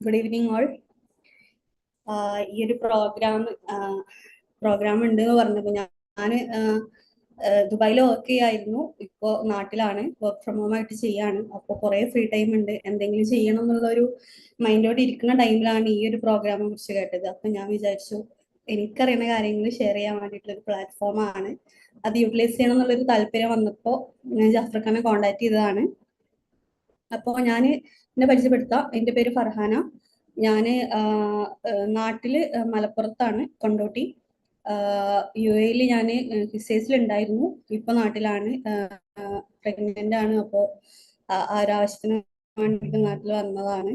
Good evening all. ഈ ഒരു programme ഉണ്ട് എന്ന് പറഞ്ഞപ്പോൾ ഞാൻ ദുബായിൽ വർക്ക് ചെയ്യായിരുന്നു. ഇപ്പോൾ നാട്ടിലാണ്, വർക്ക് ഫ്രം ഹോം ആയിട്ട് ചെയ്യാണ്. അപ്പോൾ കുറേ ഫ്രീ ടൈം ഉണ്ട്, എന്തെങ്കിലും ചെയ്യണം എന്നുള്ളൊരു മൈൻഡോടെ ഇരിക്കുന്ന ടൈമിലാണ് ഈ ഒരു പ്രോഗ്രാമിനെ കുറിച്ച് കേട്ടത്. അപ്പം ഞാൻ വിചാരിച്ചു എനിക്കറിയുന്ന കാര്യങ്ങൾ ഷെയർ ചെയ്യാൻ വേണ്ടിയിട്ടുള്ളൊരു പ്ലാറ്റ്ഫോമാണ്, അത് യൂട്ടിലൈസ് ചെയ്യണം എന്നുള്ളൊരു താല്പര്യം വന്നപ്പോൾ ഞാൻ ജാഫർ ഖാനെ കോണ്ടാക്ട് ചെയ്തതാണ്. അപ്പോൾ ഞാൻ എന്നെ പരിചയപ്പെടുത്താം. എൻ്റെ പേര് ഫർഹാന. ഞാൻ നാട്ടിൽ മലപ്പുറത്താണ്, കൊണ്ടോട്ടി. UAE ഞാൻ ഹിസേസിലുണ്ടായിരുന്നു, ഇപ്പൊ നാട്ടിലാണ്. പ്രഗ്നന്റ് ആണ്. അപ്പോൾ ആ ഒരു ആവശ്യത്തിന് വേണ്ടിയിട്ട് നാട്ടിൽ വന്നതാണ്.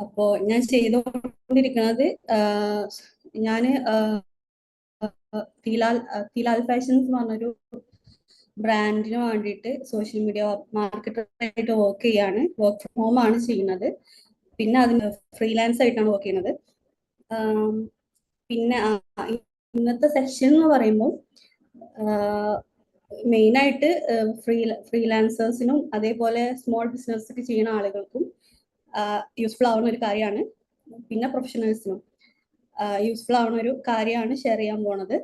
അപ്പോൾ ഞാൻ ചെയ്തുകൊണ്ടിരിക്കുന്നത്, ഞാൻ തിലാൽ ഫാഷൻസ് എന്ന് പറഞ്ഞൊരു ബ്രാൻഡിന് വേണ്ടിയിട്ട് സോഷ്യൽ മീഡിയ മാർക്കറ്ററായിട്ട് വർക്ക് ചെയ്യാണ്. വർക്ക് ഫ്രം ഹോം ആണ് ചെയ്യുന്നത്. പിന്നെ അതിന് ഫ്രീലാൻസ് ആയിട്ടാണ് വർക്ക് ചെയ്യുന്നത്. പിന്നെ ഇന്നത്തെ സെഷൻ എന്ന് പറയുമ്പോൾ മെയിനായിട്ട് ഫ്രീലാൻസേഴ്സിനും അതേപോലെ സ്മോൾ ബിസിനസ് ഒക്കെ ചെയ്യുന്ന ആളുകൾക്കും യൂസ്ഫുൾ ആവുന്ന ഒരു കാര്യമാണ്. പിന്നെ പ്രൊഫഷണൽസിനും യൂസ്ഫുൾ ആവുന്ന ഒരു കാര്യമാണ് ഷെയർ ചെയ്യാൻ പോണത്.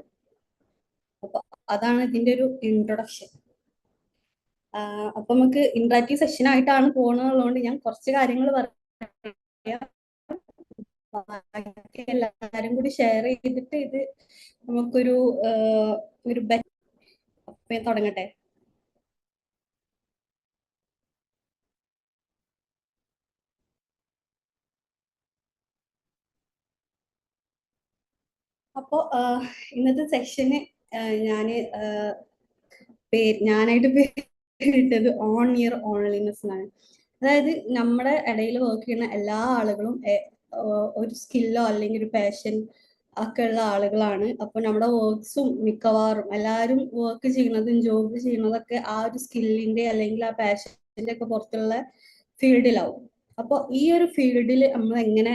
അപ്പൊ അതാണ് ഇതിന്റെ ഒരു ഇൻട്രൊഡക്ഷൻ. അപ്പൊ നമുക്ക് ഇന്ററാക്റ്റീവ് സെഷൻ ആയിട്ടാണ് പോകുന്നതുകൊണ്ട് ഞാൻ കുറച്ച് കാര്യങ്ങൾ പറയാം. എല്ലാരും കൂടി ഷെയർ ചെയ്തിട്ട് ഇത് നമുക്കൊരു തുടങ്ങട്ടെ. അപ്പോ ഇന്നത്തെ സെഷന് ഞാനായിട്ട് പേരിട്ടത് ഓൺ യുവർ ഓൺലിനെസ് എന്നാണ്. അതായത് നമ്മുടെ ഇടയിൽ വർക്ക് ചെയ്യുന്ന എല്ലാ ആളുകളും ഒരു സ്കില്ലോ അല്ലെങ്കിൽ ഒരു പാഷൻ ഒക്കെ ഉള്ള ആളുകളാണ്. അപ്പൊ നമ്മുടെ വർക്ക്സും മിക്കവാറും എല്ലാവരും വർക്ക് ചെയ്യുന്നതും ജോബ് ചെയ്യുന്നതൊക്കെ ആ ഒരു സ്കില്ലിന്റെ അല്ലെങ്കിൽ ആ പാഷന്റെ ഒക്കെ പുറത്തുള്ള ഫീൽഡിലാവും. അപ്പോൾ ഈ ഒരു ഫീൽഡിൽ നമ്മൾ എങ്ങനെ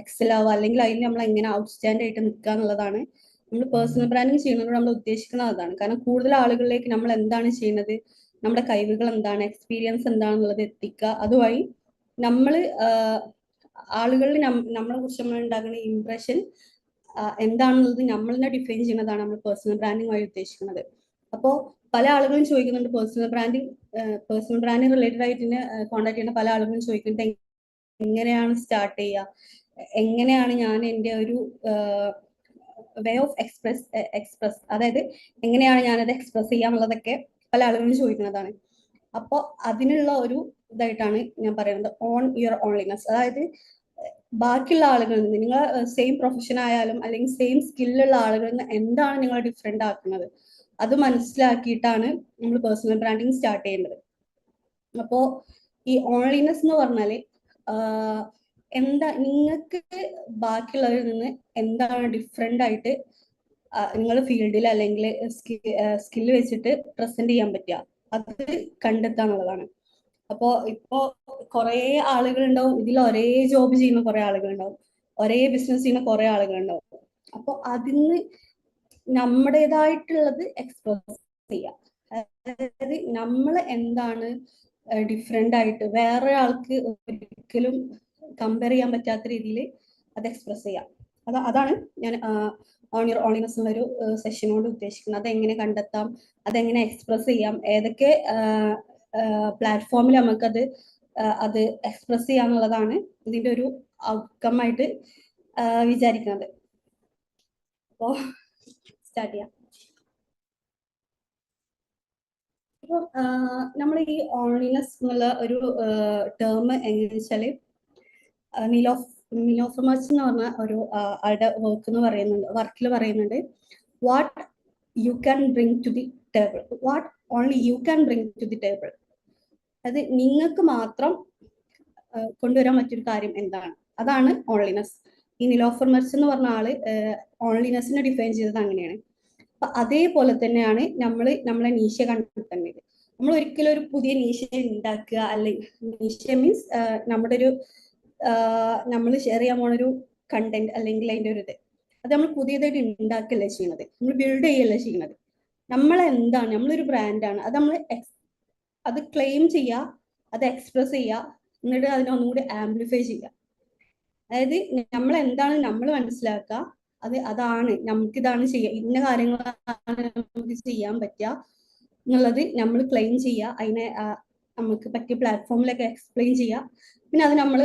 എക്സൽ ആവുക, അല്ലെങ്കിൽ അതിൽ നമ്മൾ എങ്ങനെ ഔട്ട്സ്റ്റാൻഡ് ആയിട്ട് നിൽക്കുക എന്നുള്ളതാണ് നമ്മൾ പേഴ്സണൽ ബ്രാൻഡിങ് ചെയ്യുന്നതോട് നമ്മൾ ഉദ്ദേശിക്കുന്നത്. അതാണ് കാരണം കൂടുതൽ ആളുകളിലേക്ക് നമ്മൾ എന്താണ് ചെയ്യുന്നത്, നമ്മുടെ കഴിവുകൾ എന്താണ്, എക്സ്പീരിയൻസ് എന്താണെന്നുള്ളത് എത്തിക്കുക. അതുവഴി നമ്മൾ ആളുകളിൽ നമ്മളെ കുറിച്ച് നമ്മൾ ഉണ്ടാക്കുന്ന ഇംപ്രഷൻ എന്താണെന്നുള്ളത് നമ്മളിനെ ഡിഫൈൻ ചെയ്യുന്നതാണ് നമ്മൾ പേഴ്സണൽ ബ്രാൻഡിങ് വഴി ഉദ്ദേശിക്കുന്നത്. അപ്പോൾ പല ആളുകളും ചോദിക്കുന്നുണ്ട് പേഴ്സണൽ ബ്രാൻഡിങ് റിലേറ്റഡ് ആയിട്ട് കോൺടാക്ട് ചെയ്യുന്ന പല ആളുകളും ചോദിക്കുന്നുണ്ട് എങ്ങനെയാണ് സ്റ്റാർട്ട് ചെയ്യുക, എങ്ങനെയാണ് ഞാൻ എൻ്റെ ഒരു വേ ഓഫ് എക്സ്പ്രസ് അതായത് എങ്ങനെയാണ് ഞാനത് എക്സ്പ്രസ് ചെയ്യുക എന്നുള്ളതൊക്കെ പല ആളുകളും ചോദിക്കുന്നതാണ്. അപ്പോൾ അതിനുള്ള ഒരു ഇതായിട്ടാണ് ഞാൻ പറയുന്നത് ഓൺ യുവർ ഓൺലിനെസ്. അതായത് ബാക്കിയുള്ള ആളുകളിൽ നിന്ന്, നിങ്ങൾ സെയിം പ്രൊഫഷൻ ആയാലും അല്ലെങ്കിൽ സെയിം സ്കില്ലുള്ള ആളുകളിൽ നിന്ന് എന്താണ് നിങ്ങൾ ഡിഫറെന്റ് ആക്കുന്നത്, അത് മനസ്സിലാക്കിയിട്ടാണ് നമ്മൾ പേഴ്സണൽ ബ്രാൻഡിങ് സ്റ്റാർട്ട് ചെയ്യേണ്ടത്. അപ്പോൾ ഈ ഓൺലൈനസ് എന്ന് പറഞ്ഞാൽ എന്താ നിങ്ങൾക്ക് ബാക്കിയുള്ളവരിൽ നിന്ന് എന്താണ് ഡിഫറെന്റ് ആയിട്ട് നിങ്ങൾ ഫീൽഡിൽ അല്ലെങ്കിൽ സ്കില്ല് വെച്ചിട്ട് പ്രസന്റ് ചെയ്യാൻ പറ്റുക, അത് കണ്ടെത്താന്നുള്ളതാണ്. അപ്പോ ഇപ്പോ കുറെ ആളുകളുണ്ടാവും, ഇതിൽ ഒരേ ജോബ് ചെയ്യുന്ന കുറെ ആളുകളുണ്ടാവും, ഒരേ ബിസിനസ് ചെയ്യുന്ന കുറെ ആളുകളുണ്ടാവും. അപ്പൊ അതിന് നമ്മുടേതായിട്ടുള്ളത് എക്സ്പ്രസ് ചെയ്യാം. അതായത് നമ്മൾ എന്താണ് ഡിഫറെന്റ് ആയിട്ട് വേറെ ആൾക്ക് ഒരിക്കലും കമ്പയർ ചെയ്യാൻ പറ്റാത്ത രീതിയിൽ അത് എക്സ്പ്രസ് ചെയ്യാം. അതാണ് ഞാൻ ഓൺ യുവർ ഓൺലിനെസ് എന്നൊരു സെഷനോട് ഉദ്ദേശിക്കുന്നത്. അതെങ്ങനെ കണ്ടെത്താം, അതെങ്ങനെ എക്സ്പ്രസ് ചെയ്യാം, ഏതൊക്കെ പ്ലാറ്റ്ഫോമിൽ നമുക്കത് അത് എക്സ്പ്രസ് ചെയ്യാന്നുള്ളതാണ് ഇതിന്റെ ഒരു ഔട്ട്കം ആയിട്ട് വിചാരിക്കുന്നത്. അപ്പോ സ്റ്റാർട്ട് ചെയ്യാം. അപ്പോൾ നമ്മൾ ഈ ഓൺലിനെസ് എന്നുള്ള ഒരു ടേം എങ്ങനെയാണെന്ന് വെച്ചാല് നിലോഫർമച്ച് എന്ന് പറഞ്ഞ ഒരു ആളുടെ വർക്കിൽ പറയുന്നുണ്ട് what you can bring to the table, what only you can bring to the table. അത് നിങ്ങൾക്ക് മാത്രം കൊണ്ടുവരാൻ പറ്റിയൊരു കാര്യം എന്താണ്, അതാണ് ഓൺലിനെസ്. ഈ നിലോഫർമച്ച് എന്ന് പറഞ്ഞ ആള് ഓൺലിനെസ്സിനെ ഡിഫൈൻ ചെയ്തത് അങ്ങനെയാണ്. അപ്പൊ അതേപോലെ തന്നെയാണ് നമ്മളെ നീശ കണ്ടെത്തേണ്ടത്. നമ്മൾ ഒരിക്കലും ഒരു പുതിയ നീശ ഉണ്ടാക്കുക, അല്ലെങ്കിൽ നീശ മീൻസ് നമ്മുടെ ഒരു നമ്മൾ ഷെയർ ചെയ്യാൻ പോണൊരു കണ്ടന്റ് അല്ലെങ്കിൽ അതിന്റെ ഒരു ഇത്, അത് നമ്മൾ പുതിയതായിട്ട് ഉണ്ടാക്കുകയല്ല ചെയ്യുന്നത്, നമ്മൾ ബിൽഡ് ചെയ്യല്ല ചെയ്യുന്നത്. നമ്മളെന്താണ്, നമ്മളൊരു ബ്രാൻഡാണ്, അത് നമ്മൾ അത് ക്ലെയിം ചെയ്യുക, അത് എക്സ്പ്രസ് ചെയ്യുക, എന്നിട്ട് അതിനെ ഒന്നുകൂടി ആംപ്ലിഫൈ ചെയ്യുക. അതായത് നമ്മൾ എന്താണ് നമ്മൾ മനസ്സിലാക്കുക, അതാണ് നമുക്കിതാണ് ചെയ്യുക, ഇന്ന കാര്യങ്ങളാണ് നമുക്ക് ചെയ്യാൻ പറ്റുക എന്നുള്ളത് നമ്മൾ ക്ലെയിം ചെയ്യുക, അതിനെ നമുക്ക് പറ്റിയ പ്ലാറ്റ്ഫോമിലൊക്കെ എക്സ്പ്ലെയിൻ ചെയ്യുക. പിന്നെ അത് നമ്മൾ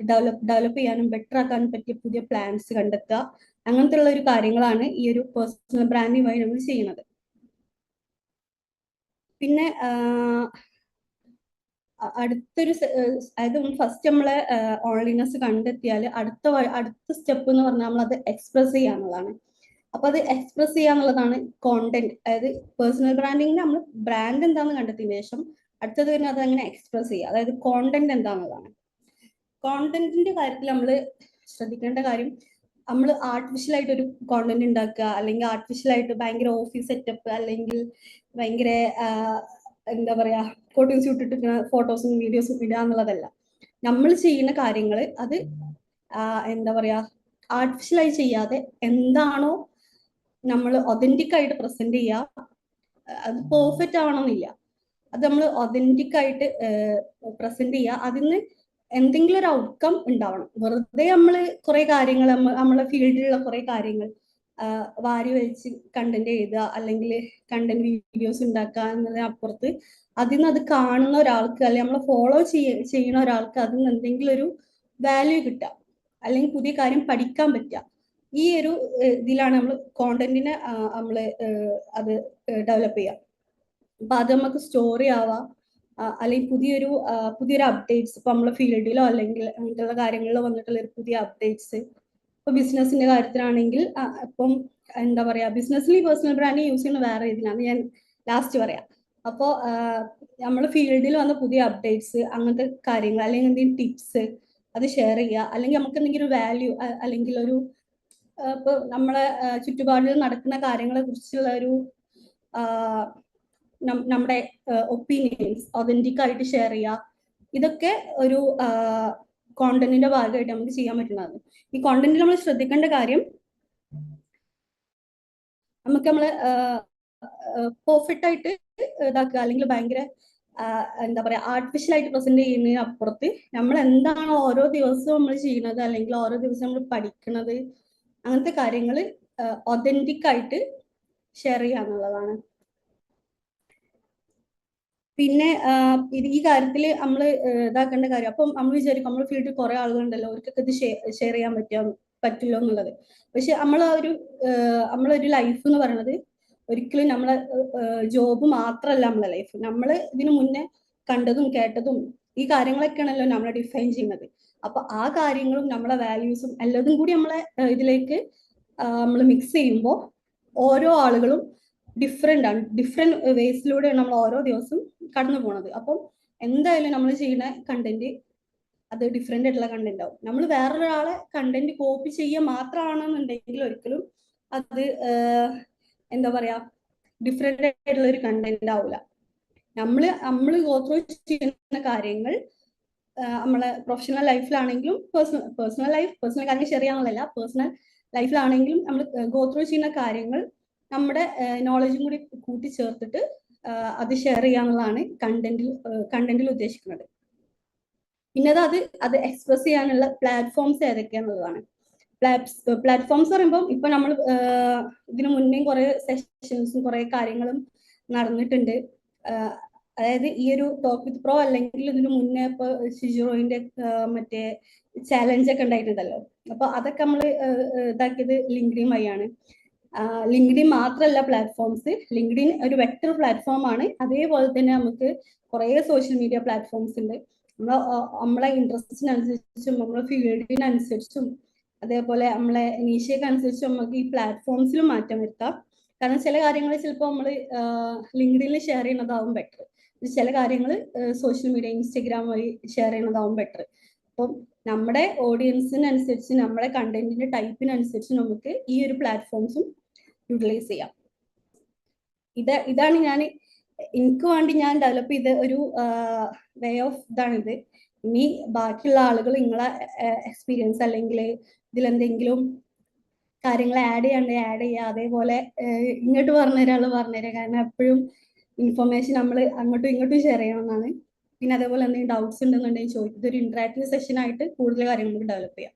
ഡെവലപ്പ് ചെയ്യാനും ബെറ്റർ ആക്കാനും പറ്റിയ പുതിയ പ്ലാൻസ് കണ്ടെത്തുക. അങ്ങനത്തെ ഉള്ള ഒരു കാര്യങ്ങളാണ് ഈ ഒരു പേഴ്സണൽ ബ്രാൻഡിങ് നമ്മൾ ചെയ്യുന്നത്. പിന്നെ അടുത്തൊരു അതായത് ഫസ്റ്റ് നമ്മളെ ഓൺലൈനസ് കണ്ടെത്തിയാൽ അടുത്ത സ്റ്റെപ്പ് എന്ന് പറഞ്ഞാൽ നമ്മൾ അത് എക്സ്പ്രസ് ചെയ്യാന്നുള്ളതാണ്. അപ്പൊ അത് എക്സ്പ്രസ് ചെയ്യാന്നുള്ളതാണ് കോണ്ടന്റ്. അതായത് പേഴ്സണൽ ബ്രാൻഡിങ്ങിന് നമ്മൾ ബ്രാൻഡ് എന്താണെന്ന് കണ്ടെത്തിയതിനു ശേഷം അടുത്തത് തന്നെ അത് അങ്ങനെ എക്സ്പ്രസ് ചെയ്യുക, അതായത് കോണ്ടന്റ് എന്താണെന്നുള്ളതാണ്. കോണ്ടന്റിന്റെ കാര്യത്തിൽ നമ്മൾ ശ്രദ്ധിക്കേണ്ട കാര്യം, നമ്മൾ ആർട്ടിഫിഷ്യൽ ആയിട്ട് ഒരു കോണ്ടന്റ് ഉണ്ടാക്കുക, അല്ലെങ്കിൽ ആർട്ടിഫിഷ്യൽ ആയിട്ട് ഭയങ്കര ഓഫീസ് സെറ്റപ്പ്, അല്ലെങ്കിൽ ഭയങ്കര എന്താ പറയാ കോട്ടിങ് ഇട്ടിട്ട് ഫോട്ടോസും വീഡിയോസും ഇടുക എന്നുള്ളതല്ല. നമ്മൾ ചെയ്യുന്ന കാര്യങ്ങൾ അത് എന്താ പറയാ ആർട്ടിഫിഷ്യലായി ചെയ്യാതെ എന്താണോ നമ്മൾ ഒതന്റിക് ആയിട്ട് പ്രസന്റ് ചെയ്യുക, അത് പെർഫെക്റ്റ് ആവണമെന്നില്ല, അത് നമ്മൾ ഒതന്റിക് ആയിട്ട് പ്രസന്റ് ചെയ്യുക, അതിന് എന്തെങ്കിലും ഒരു ഔട്ട്കം ഉണ്ടാവണം. വെറുതെ നമ്മൾ കുറെ കാര്യങ്ങൾ നമ്മളെ ഫീൽഡിലുള്ള കുറെ കാര്യങ്ങൾ വാരി വലിച്ച് കണ്ടന്റ് എഴുതുക, അല്ലെങ്കിൽ കണ്ടന്റ് വീഡിയോസ് ഉണ്ടാക്കുക എന്നതിനപ്പുറത്ത് അതിൽ നിന്ന് അത് കാണുന്ന ഒരാൾക്ക്, അല്ലെങ്കിൽ നമ്മളെ ഫോളോ ചെയ്യുന്ന ഒരാൾക്ക് അതിൽ നിന്ന് എന്തെങ്കിലും ഒരു വാല്യൂ കിട്ടുക, അല്ലെങ്കിൽ പുതിയ കാര്യം പഠിക്കാൻ പറ്റുക. ഈ ഒരു ഇതിലാണ് നമ്മൾ കോണ്ടന്റിനെ നമ്മൾ അത് ഡെവലപ്പ് ചെയ്യുക. അപ്പൊ അത് നമുക്ക് സ്റ്റോറി ആവാം, അല്ലെങ്കിൽ പുതിയൊരു അപ്ഡേറ്റ്സ്, ഇപ്പൊ നമ്മളെ ഫീൽഡിലോ അല്ലെങ്കിൽ അങ്ങനത്തെ കാര്യങ്ങളിലോ വന്നിട്ടുള്ള ഒരു പുതിയ അപ്ഡേറ്റ്സ്. ഇപ്പൊ ബിസിനസിന്റെ കാര്യത്തിലാണെങ്കിൽ ഇപ്പം എന്താ പറയാ, ബിസിനസ്സിൽ ഈ പേഴ്സണൽ ബ്രാൻഡിങ് യൂസ് ചെയ്യുന്ന വേറെ ഇതിലാണ് ഞാൻ ലാസ്റ്റ് പറയാം. അപ്പോൾ നമ്മൾ ഫീൽഡിൽ വന്ന പുതിയ അപ്ഡേറ്റ്സ്, അങ്ങനത്തെ കാര്യങ്ങൾ, അല്ലെങ്കിൽ എന്തെങ്കിലും ടിപ്സ് അത് ഷെയർ ചെയ്യുക, അല്ലെങ്കിൽ നമുക്ക് എന്തെങ്കിലും ഒരു വാല്യൂ, അല്ലെങ്കിൽ ഒരു ഇപ്പൊ നമ്മളെ ചുറ്റുപാടിൽ നടക്കുന്ന കാര്യങ്ങളെ കുറിച്ചുള്ള ഒരു നമ്മുടെ ഒപ്പീനിയൻസ് ഒതന്റിക് ആയിട്ട് ഷെയർ ചെയ്യുക. ഇതൊക്കെ ഒരു കോണ്ടന്റിന്റെ ഭാഗമായിട്ട് നമുക്ക് ചെയ്യാൻ പറ്റുന്നതാണ്. ഈ കോണ്ടന്റിൽ നമ്മൾ ശ്രദ്ധിക്കേണ്ട കാര്യം, നമുക്ക് നമ്മള് പെർഫെക്റ്റ് ആയിട്ട് ഇതാക്കുക, അല്ലെങ്കിൽ ഭയങ്കര എന്താ പറയാ ആർട്ടിഫിഷ്യൽ ആയിട്ട് പ്രസന്റ് ചെയ്യുന്നതിന് അപ്പുറത്ത് നമ്മൾ എന്താണോ ഓരോ ദിവസവും നമ്മൾ ചെയ്യുന്നത്, അല്ലെങ്കിൽ ഓരോ ദിവസം നമ്മൾ പഠിക്കുന്നത്, അങ്ങനത്തെ കാര്യങ്ങൾ ഒതന്റിക് ആയിട്ട് ഷെയർ ചെയ്യുക എന്നുള്ളതാണ്. പിന്നെ ഈ കാര്യത്തിൽ നമ്മൾ ഇതാക്കേണ്ട കാര്യം, അപ്പം നമ്മൾ വിചാരിക്കും നമ്മൾ ഫീൽഡിൽ കുറെ ആളുകളുണ്ടല്ലോ, അവർക്കൊക്കെ ഇത് ഷെയർ ചെയ്യാൻ പറ്റില്ലോ എന്നുള്ളത്. പക്ഷെ നമ്മളൊരു ലൈഫ് എന്ന് പറയുന്നത് ഒരിക്കലും നമ്മളെ ജോബ് മാത്രമല്ല നമ്മളെ ലൈഫ്. നമ്മൾ ഇതിനു മുന്നേ കണ്ടതും കേട്ടതും ഈ കാര്യങ്ങളൊക്കെയാണല്ലോ നമ്മളെ ഡിഫൈൻ ചെയ്യുന്നത്. അപ്പൊ ആ കാര്യങ്ങളും നമ്മളെ വാല്യൂസും എല്ലാതും കൂടി നമ്മളെ ഇതിലേക്ക് നമ്മൾ മിക്സ് ചെയ്യുമ്പോൾ ഓരോ ആളുകളും ഡിഫറെന്റ് ആണ്, ഡിഫറെന്റ് വേസിലൂടെയാണ് നമ്മൾ ഓരോ ദിവസവും കടന്നു പോണത്. അപ്പം എന്തായാലും നമ്മൾ ചെയ്യുന്ന കണ്ടന്റ് അത് ഡിഫറെന്റ് ആയിട്ടുള്ള കണ്ടന്റ് ആവും. നമ്മൾ വേറൊരാളെ കണ്ടന്റ് കോപ്പി ചെയ്യുക മാത്രമാണെന്നുണ്ടെങ്കിൽ ഒരിക്കലും അത് എന്താ പറയാ ഡിഫറെന്റ് ആയിട്ടുള്ള ഒരു കണ്ടന്റ് ആവില്ല. നമ്മൾ ഗോ ത്രൂ ചെയ്യുന്ന കാര്യങ്ങൾ നമ്മളെ പ്രൊഫഷണൽ ലൈഫിലാണെങ്കിലും പേഴ്സണൽ കാര്യങ്ങൾ ഷെയർ ചെയ്യാനുള്ളതല്ല, പേഴ്സണൽ ലൈഫിലാണെങ്കിലും നമ്മൾ ഗോ ത്രൂ ചെയ്യുന്ന കാര്യങ്ങൾ നമ്മുടെ നോളജും കൂടി കൂട്ടിച്ചേർത്തിട്ട് അത് ഷെയർ ചെയ്യാന്നുള്ളതാണ് കണ്ടന്റിൽ ഉദ്ദേശിക്കുന്നത്. പിന്നെ അത് എക്സ്പ്രസ് ചെയ്യാനുള്ള പ്ലാറ്റ്ഫോംസ് ഏതൊക്കെയാന്നുള്ളതാണ്. പ്ലാറ്റ്ഫോംസ് പറയുമ്പോൾ ഇപ്പൊ നമ്മൾ ഇതിനു മുന്നേ കുറെ സെഷൻസും കുറെ കാര്യങ്ങളും നടന്നിട്ടുണ്ട്. അതായത് ഈ ഒരു ടോക്ക് വിത്ത് പ്രോ അല്ലെങ്കിൽ ഇതിനു മുന്നേ ഇപ്പൊ ഷിജുറോയിന്റെ മറ്റേ ചാലഞ്ച് ഒക്കെ ഉണ്ടായിട്ടുണ്ടല്ലോ. അപ്പൊ അതൊക്കെ നമ്മൾ ഇതാക്കിയത് ലിങ്ക്ഡിൻ വഴിയാണ്. ലിങ്ക്ഡിൻ മാത്രമല്ല പ്ലാറ്റ്ഫോംസ്, ലിങ്ക്ഡിൻ ഒരു വെക്ടർ പ്ലാറ്റ്ഫോം ആണ്. അതേപോലെ തന്നെ നമുക്ക് കുറെ സോഷ്യൽ മീഡിയ പ്ലാറ്റ്ഫോംസ് ഉണ്ട്. നമ്മളെ ഇൻട്രസ്റ്റിനനുസരിച്ചും നമ്മളെ ഫീൽഡിനനുസരിച്ചും അതേപോലെ നമ്മളെ നീഷയ്ക്ക് അനുസരിച്ചും നമുക്ക് ഈ പ്ലാറ്റ്ഫോംസിലും മാറ്റം വരുത്താം. കാരണം ചില കാര്യങ്ങൾ ചിലപ്പോൾ നമ്മൾ ലിങ്ക്ഡിനിൽ ഷെയർ ചെയ്യുന്നതാവും ബെറ്റർ, ചില കാര്യങ്ങൾ സോഷ്യൽ മീഡിയ ഇൻസ്റ്റഗ്രാം വഴി ഷെയർ ചെയ്യുന്നതാവും ബെറ്റർ. അപ്പം നമ്മുടെ ഓഡിയൻസിനനുസരിച്ച് നമ്മുടെ കണ്ടന്റിന്റെ ടൈപ്പിനനുസരിച്ച് നമുക്ക് ഈ ഒരു പ്ലാറ്റ്ഫോംസും യൂട്ടിലൈസ് ചെയ്യാം. ഇതാണ് എനിക്ക് വേണ്ടി ഞാൻ ഡെവലപ്പ് ചെയ്ത ഒരു വേ ഓഫ് ഇതാണിത്. ഇനി ബാക്കിയുള്ള ആളുകൾ നിങ്ങളെ എക്സ്പീരിയൻസ് അല്ലെങ്കിൽ ഇതിലെന്തെങ്കിലും കാര്യങ്ങൾ ആഡ് ചെയ്യുക. അതേപോലെ ഇങ്ങോട്ട് പറഞ്ഞുതരാൾ പറഞ്ഞുതരാം. കാരണം എപ്പോഴും ഇൻഫർമേഷൻ നമ്മൾ അങ്ങോട്ടും ഇങ്ങോട്ടും ഷെയർ ചെയ്യണമെന്നാണ്. പിന്നെ അതേപോലെ എന്തെങ്കിലും ഡൗട്ട്സ് ഉണ്ടെന്നുണ്ടെങ്കിൽ ചോദിക്കും. ഇതൊരു ഇന്ററാക്റ്റീവ് സെഷൻ ആയിട്ട് കൂടുതൽ കാര്യങ്ങൾ നമുക്ക് ഡെവലപ്പ് ചെയ്യാം.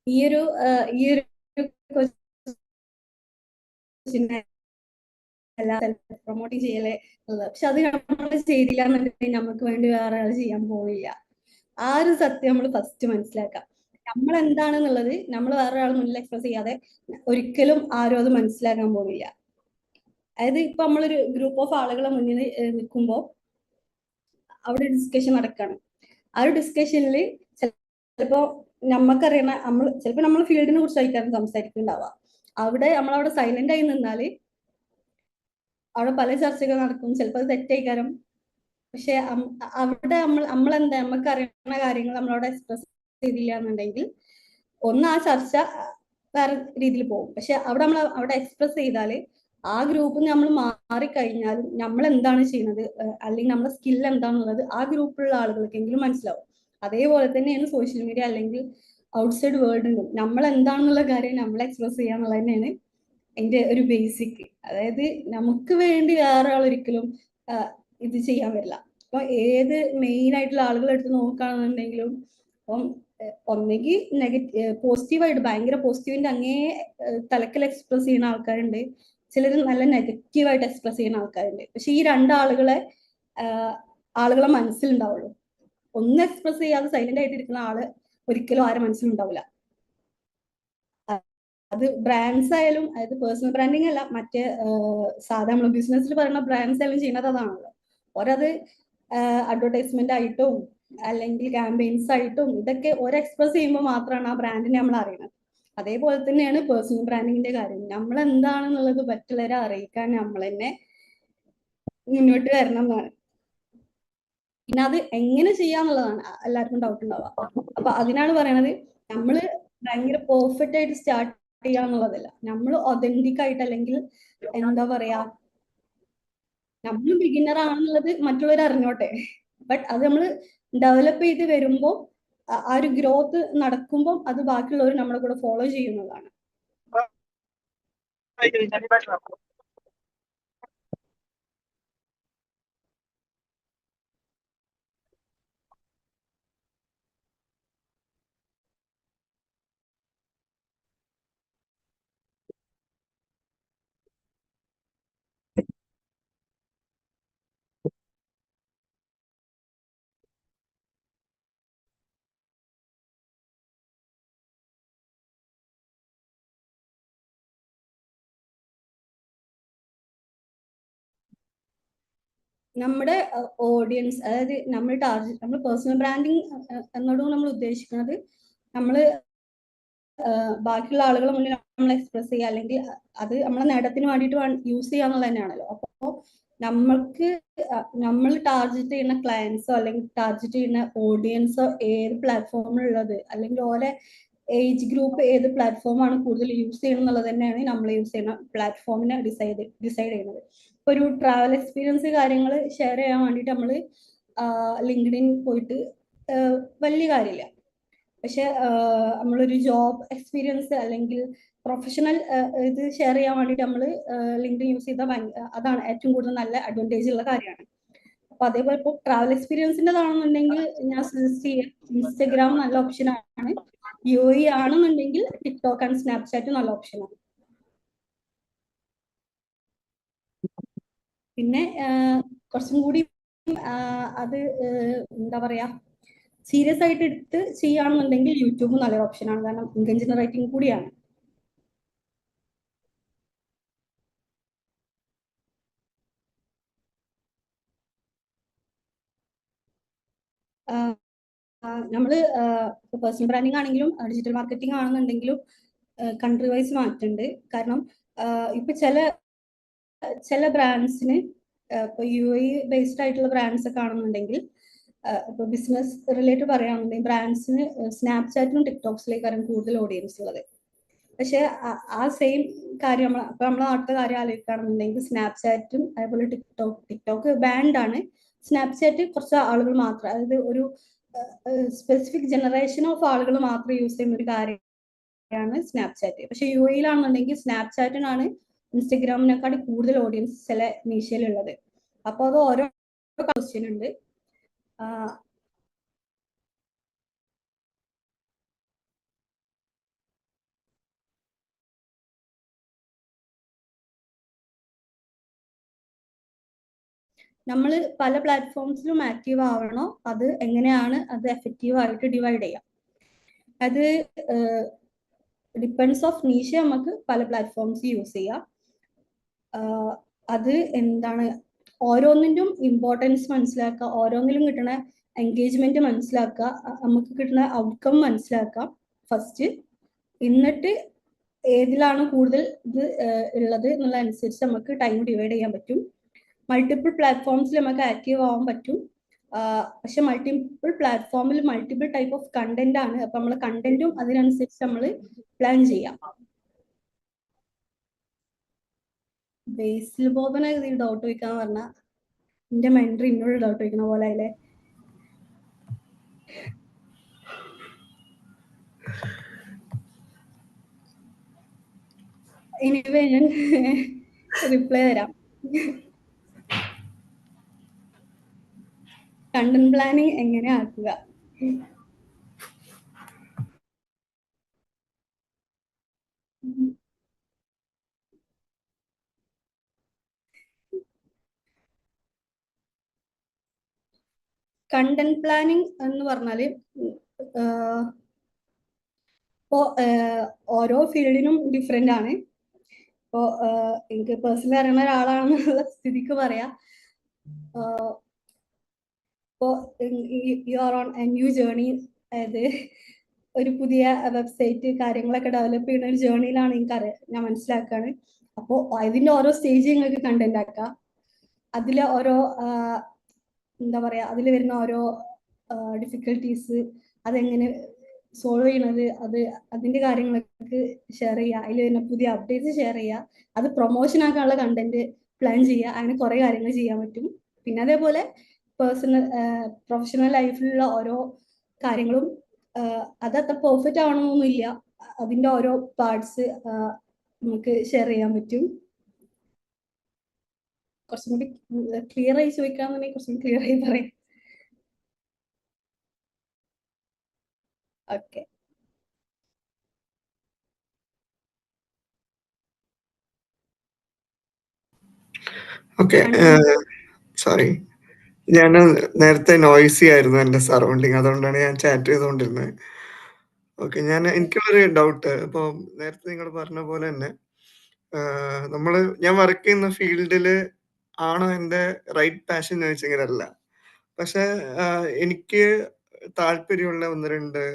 ഈ ഒരു ഈ ഒരു ക്വസ്റ്റിനെ എല്ലാം സെൽഫ് പ്രൊമോട്ട് ചെയ്യലേ ഉള്ളത്. പക്ഷെ അത് നമ്മൾ ചെയ്തില്ല എന്നുണ്ടെങ്കിൽ നമുക്ക് വേണ്ടി വേറെ ആൾ ചെയ്യാൻ പോവില്ല. ആ ഒരു സത്യം നമ്മൾ ഫസ്റ്റ് മനസ്സിലാക്കാം. നമ്മൾ എന്താണെന്നുള്ളത് നമ്മൾ വേറെ ആൾ മുന്നിൽ എക്സ്പ്രസ് ചെയ്യാതെ ഒരിക്കലും ആരും അത് മനസ്സിലാക്കാൻ പോവില്ല. അതായത് ഇപ്പൊ നമ്മളൊരു ഗ്രൂപ്പ് ഓഫ് ആളുകളെ മുന്നിൽ നിൽക്കുമ്പോൾ അവിടെ ഡിസ്കഷൻ നടക്കുകയാണ്. ആ ഒരു ഡിസ്കഷനിൽ ചിലപ്പോ നമ്മക്കറിയണ ചിലപ്പോ നമ്മൾ ഫീൽഡിനെ കുറിച്ചായിരിക്കും സംസാരിക്കുന്നുണ്ടാവുക. നമ്മളവിടെ സൈലന്റ് ആയി നിന്നാല് അവിടെ പല ചർച്ചകൾ നടക്കും. ചിലപ്പോൾ അത് തെറ്റായിക്കാരം. പക്ഷെ അവിടെ നമ്മളെന്താ നമുക്ക് അറിയുന്ന കാര്യങ്ങൾ നമ്മളവിടെ എക്സ്പ്രസ് ചെയ്തില്ല എന്നുണ്ടെങ്കിൽ ഒന്ന് ആ ചർച്ച വേറെ രീതിയിൽ പോകും. പക്ഷെ അവിടെ എക്സ്പ്രസ് ചെയ്താല് ആ ഗ്രൂപ്പിൽ നമ്മൾ മാറിക്കഴിഞ്ഞാലും നമ്മൾ എന്താണ് ചെയ്യുന്നത്, അല്ലെങ്കിൽ നമ്മുടെ സ്കിൽ എന്താണെന്നുള്ളത് ആ ഗ്രൂപ്പിലുള്ള ആളുകൾക്കെങ്കിലും മനസ്സിലാവും. അതേപോലെ തന്നെയാണ് സോഷ്യൽ മീഡിയ അല്ലെങ്കിൽ ഔട്ട്സൈഡ് വേൾഡിലും നമ്മൾ എന്താണെന്നുള്ള കാര്യം നമ്മൾ എക്സ്പ്രസ് ചെയ്യാന്നുള്ളത് തന്നെയാണ് അതിന്റെ ഒരു ബേസിക്. അതായത് നമുക്ക് വേണ്ടി വേറെ ആൾ ഒരിക്കലും ഇത് ചെയ്യാൻ വരില്ല. അപ്പൊ ഏത് മെയിൻ ആയിട്ടുള്ള ആളുകൾ എടുത്ത് നോക്കുകയാണെന്നുണ്ടെങ്കിലും അപ്പം ഒന്നെങ്കിൽ പോസിറ്റീവായിട്ട് ഭയങ്കര പോസിറ്റീവിന്റെ അങ്ങേ തലക്കൽ എക്സ്പ്രസ് ചെയ്യുന്ന ആൾക്കാരുണ്ട്, ചിലർ നല്ല നെഗറ്റീവായിട്ട് എക്സ്പ്രസ് ചെയ്യുന്ന ആൾക്കാരുണ്ട്. പക്ഷെ ഈ രണ്ടാളുകളെ ആളുകളെ മനസ്സിലുണ്ടാവുള്ളൂ. ഒന്ന് എക്സ്പ്രസ് ചെയ്യാതെ സൈലന്റ് ആയിട്ട് ഇരിക്കുന്ന ആള് ഒരിക്കലും ആരും മനസ്സിലുണ്ടാവില്ല. അത് ബ്രാൻഡ്സ് ആയാലും, അതായത് പേഴ്സണൽ ബ്രാൻഡിങ് അല്ല, മറ്റേ സാധാരണ നമ്മൾ ബിസിനസ്സിൽ പറയുന്ന ബ്രാൻഡ്സ് ആയാലും ചെയ്യുന്നത് അതാണല്ലോ. ഓരത് അഡ്വർടൈസ്മെന്റ് ആയിട്ടും അല്ലെങ്കിൽ ക്യാമ്പയിൻസ് ആയിട്ടും ഇതൊക്കെ ഓരോ എക്സ്പ്രസ് ചെയ്യുമ്പോൾ മാത്രമാണ് ആ ബ്രാൻഡിനെ നമ്മൾ അറിയുന്നത്. അതേപോലെ തന്നെയാണ് പേഴ്സണൽ ബ്രാൻഡിങ്ങിന്റെ കാര്യം. നമ്മൾ എന്താണെന്നുള്ളത് മറ്റുള്ളവരെ അറിയിക്കാൻ നമ്മൾ തന്നെ മുന്നോട്ട് വരണം എന്നാണ്. പിന്നെ അത് എങ്ങനെ ചെയ്യാന്നുള്ളതാണ് എല്ലാവർക്കും ഡൗട്ട് ഉണ്ടാവുക. അപ്പൊ അതിനാണ് പറയണത്, നമ്മള് ഭയങ്കര പെർഫെക്റ്റ് ആയിട്ട് സ്റ്റാർട്ട് ചെയ്യാന്നുള്ളതല്ല. നമ്മൾ ഒതന്റിക് ആയിട്ട്, അല്ലെങ്കിൽ എന്താ പറയാ, നമ്മൾ ബിഗിനർ ആണെന്നുള്ളത് മറ്റുള്ളവർ അറിഞ്ഞോട്ടെ. ബട്ട് അത് നമ്മൾ ഡെവലപ്പ് ചെയ്ത് വരുമ്പോൾ ആ ഒരു ഗ്രോത്ത് നടക്കുമ്പോൾ അത് ബാക്കിയുള്ളവർ നമ്മളെ കൂടെ ഫോളോ ചെയ്യുന്നതാണ്. നമ്മുടെ ഓഡിയൻസ്, അതായത് നമ്മൾ പേഴ്സണൽ ബ്രാൻഡിങ് എന്നോട് നമ്മൾ ഉദ്ദേശിക്കുന്നത് നമ്മൾ ബാക്കിയുള്ള ആളുകളെ മുന്നിൽ നമ്മൾ എക്സ്പ്രസ് ചെയ്യുക, അല്ലെങ്കിൽ അത് നമ്മളെ നേട്ടത്തിന് വേണ്ടിയിട്ട് യൂസ് ചെയ്യുക എന്നുള്ളത് തന്നെയാണല്ലോ. അപ്പോൾ നമ്മൾക്ക് നമ്മൾ ടാർഗറ്റ് ചെയ്യുന്ന ക്ലയൻസോ അല്ലെങ്കിൽ ടാർഗറ്റ് ചെയ്യുന്ന ഓഡിയൻസോ ഏത് പ്ലാറ്റ്ഫോമിലുള്ളത്, അല്ലെങ്കിൽ ഓരോ ഏജ് ഗ്രൂപ്പ് ഏത് പ്ലാറ്റ്ഫോമാണ് കൂടുതൽ യൂസ് ചെയ്യണം എന്നുള്ളത് തന്നെയാണ് നമ്മൾ യൂസ് ചെയ്യുന്ന പ്ലാറ്റ്ഫോമിനെ ഡിസൈഡ് ചെയ്യുന്നത്. ഇപ്പൊ ഒരു ട്രാവൽ എക്സ്പീരിയൻസ് കാര്യങ്ങൾ ഷെയർ ചെയ്യാൻ വേണ്ടിയിട്ട് നമ്മൾ ലിങ്ക്ഡിൻ പോയിട്ട് വലിയ കാര്യമില്ല. പക്ഷെ നമ്മളൊരു ജോബ് എക്സ്പീരിയൻസ് അല്ലെങ്കിൽ പ്രൊഫഷണൽ ഇത് ഷെയർ ചെയ്യാൻ വേണ്ടിയിട്ട് നമ്മൾ ലിങ്ക്ഡിൻ യൂസ് ചെയ്താൽ അതാണ് ഏറ്റവും കൂടുതൽ നല്ല അഡ്വാൻറ്റേജ് ഉള്ള കാര്യമാണ്. അപ്പൊ അതേപോലെ ഇപ്പോൾ ട്രാവൽ എക്സ്പീരിയൻസിൻ്റെതാണെന്നുണ്ടെങ്കിൽ ഞാൻ സജസ്റ്റ് ചെയ്യാം ഇൻസ്റ്റഗ്രാം നല്ല ഓപ്ഷനാണ്. UAE ആണെന്നുണ്ടെങ്കിൽ ടിക്ടോക്ക് ആൻഡ് സ്നാപ്ചാറ്റ് നല്ല ഓപ്ഷനാണ്. പിന്നെ കുറച്ചും കൂടി അത് എന്താ പറയാ സീരിയസ് ആയിട്ട് എടുത്ത് ചെയ്യുകയാണെന്നുണ്ടെങ്കിൽ യൂട്യൂബ് നല്ലൊരു ഓപ്ഷനാണ്. കാരണം ഇൻകം ജനറേറ്റിംഗ് കൂടിയാണ്. നമ്മൾ പേഴ്സണൽ ബ്രാൻഡിങ് ആണെങ്കിലും ഡിജിറ്റൽ മാർക്കറ്റിംഗ് ആണെന്നുണ്ടെങ്കിലും കൺട്രി വൈസ് മാറ്റുന്നുണ്ട്. കാരണം ഇപ്പൊ ചില ബ്രാൻഡ്സിന് ഇപ്പൊ UAE ബേസ്ഡ് ആയിട്ടുള്ള ബ്രാൻഡ്സ് ഒക്കെ ആണെന്നുണ്ടെങ്കിൽ ഇപ്പൊ ബിസിനസ് റിലേറ്റഡ് പറയുകയാണെന്നുണ്ടെങ്കിൽ ബ്രാൻഡ്സിന് സ്നാപ്ചാറ്റിനും ടിക്ടോക്സിലേക്കാണ് കൂടുതൽ ഓഡിയൻസ് ഉള്ളത്. പക്ഷെ ആ സെയിം കാര്യം അപ്പൊ നമ്മളെ നാട്ടിലെ കാര്യം ആലോചിക്കുകയാണെന്നുണ്ടെങ്കിൽ സ്നാപ്ചാറ്റും അതേപോലെ ടിക്ടോക്ക് ബാൻഡ് ആണ്. സ്നാപ്ചാറ്റ് കുറച്ച് ആളുകൾ മാത്രം, അതായത് ഒരു സ്പെസിഫിക് ജനറേഷൻ ഓഫ് ആളുകൾ മാത്രം യൂസ് ചെയ്യുന്ന ഒരു കാര്യമാണ് സ്നാപ്ചാറ്റ്. പക്ഷെ UAE സ്നാപ്ചാറ്റിനാണ് ഇൻസ്റ്റഗ്രാമിനെക്കാട്ടി കൂടുതൽ ഓഡിയൻസ് ചില നീശയിലുള്ളത്. അപ്പോൾ അത് ഓരോ ക്വസ്റ്റ്യൻ ഉണ്ട്. നമ്മൾ പല പ്ലാറ്റ്ഫോംസിലും ആക്റ്റീവ് ആവണോ, അത് എങ്ങനെയാണ് അത് എഫക്റ്റീവ് ആയിട്ട് ഡിവൈഡ് ചെയ്യാം. അത് ഡിപ്പെൻഡ്സ് ഓഫ് നീഷ. നമുക്ക് പല പ്ലാറ്റ്ഫോംസ് യൂസ് ചെയ്യാം. അത് എന്താണ് ഓരോന്നിൻ്റെയും ഇമ്പോർട്ടൻസ് മനസ്സിലാക്കുക, ഓരോന്നിലും കിട്ടുന്ന എൻഗേജ്മെന്റ് മനസ്സിലാക്കുക, നമുക്ക് കിട്ടുന്ന ഔട്ട്കം മനസ്സിലാക്കാം ഫസ്റ്റ്. എന്നിട്ട് ഏതിലാണ് കൂടുതൽ ഇത് ഉള്ളത് എന്നുള്ള അനുസരിച്ച് നമുക്ക് ടൈം ഡിവൈഡ് ചെയ്യാൻ പറ്റും. മൾട്ടിപ്പിൾ പ്ലാറ്റ്ഫോംസിൽ നമുക്ക് ആക്റ്റീവ് ആവാൻ പറ്റും. പക്ഷെ മൾട്ടിപ്പിൾ പ്ലാറ്റ്ഫോമിൽ മൾട്ടിപ്പിൾ ടൈപ്പ് ഓഫ് കണ്ടന്റ് ആണ്. അപ്പൊ നമ്മൾ കണ്ടന്റും അതിനനുസരിച്ച് നമ്മൾ പ്ലാൻ ചെയ്യാം. ബേസിൽ ബോബനെ ഡൗട്ട് ചോദിക്കാന്ന് പറഞ്ഞാൽ എന്റെ മെന്റർ ഇന്നോട് ഡൗട്ട് ചോദിക്കുന്ന പോലെ അല്ലേ. എനിവേ ഞാൻ റിപ്ലൈ തരാം. കണ്ടന്റ് പ്ലാനിങ് എങ്ങനെ ആക്കുക? കണ്ടന്റ് പ്ലാനിങ് എന്ന് പറഞ്ഞാല് ഇപ്പോ ഓരോ ഫീൽഡിനും ഡിഫറെന്റ് ആണ്. ഇപ്പോ എനിക്ക് പേഴ്സണലി അറിയുന്ന ഒരാളാണെന്നുള്ള സ്ഥിതിക്ക് പറയാം. ഇപ്പോ you are on A new journey, അതായത് ഒരു പുതിയ വെബ്സൈറ്റ് കാര്യങ്ങളൊക്കെ ഡെവലപ്പ് ചെയ്യുന്ന ഒരു ജേർണിയിലാണ് ഞാൻ മനസ്സിലാക്കാണ്. അപ്പോൾ അതിന്റെ ഓരോ സ്റ്റേജ് നിങ്ങൾക്ക് കണ്ടന്റ് ആക്കാം. അതിലെ ഓരോ എന്താ പറയാ, അതിൽ വരുന്ന ഓരോ ഡിഫിക്കൽട്ടീസ് അതെങ്ങനെ സോൾവ് ചെയ്യണത്, അതിന്റെ കാര്യങ്ങളൊക്കെ ഷെയർ ചെയ്യുക. അതിൽ വരുന്ന പുതിയ അപ്ഡേറ്റ്സ് ഷെയർ ചെയ്യുക. അത് പ്രൊമോഷൻ ആക്കാനുള്ള കണ്ടന്റ് പ്ലാൻ ചെയ്യുക. അങ്ങനെ കുറെ കാര്യങ്ങൾ ചെയ്യാൻ പറ്റും. പിന്നെ അതേപോലെ പ്രൊഫഷണൽ ലൈഫിലുള്ള ഓരോ കാര്യങ്ങളും അതത്ര പെർഫെക്റ്റ് ആവണമെന്നൊന്നുമില്ല. അതിന്റെ ഓരോ പാർട്സ് നമുക്ക് ഷെയർ ചെയ്യാൻ പറ്റും. കുറച്ചും കൂടി ക്ലിയർ ആയി ചോദിക്കാന്നുണ്ടെങ്കിൽ കുറച്ചും ക്ലിയർ ആയി പറയാം. ഓക്കെ. ഓക്കെ, സോറി, ഞാൻ നേരത്തെ നോയ്സി ആയിരുന്നു എൻ്റെ സറൗണ്ടിങ്, അതുകൊണ്ടാണ് ഞാൻ ചാറ്റ് ചെയ്തുകൊണ്ടിരുന്നത്. ഓക്കെ, എനിക്കുള്ളൊരു ഡൗട്ട്. ഇപ്പോൾ നേരത്തെ നിങ്ങൾ പറഞ്ഞ പോലെ തന്നെ ഞാൻ വർക്ക് ചെയ്യുന്ന ഫീൽഡിൽ ആണോ എൻ്റെ റൈറ്റ് പാഷൻ എന്ന് ചോദിച്ചാൽ അല്ല. പക്ഷെ എനിക്ക് താല്പര്യമുള്ള 1-2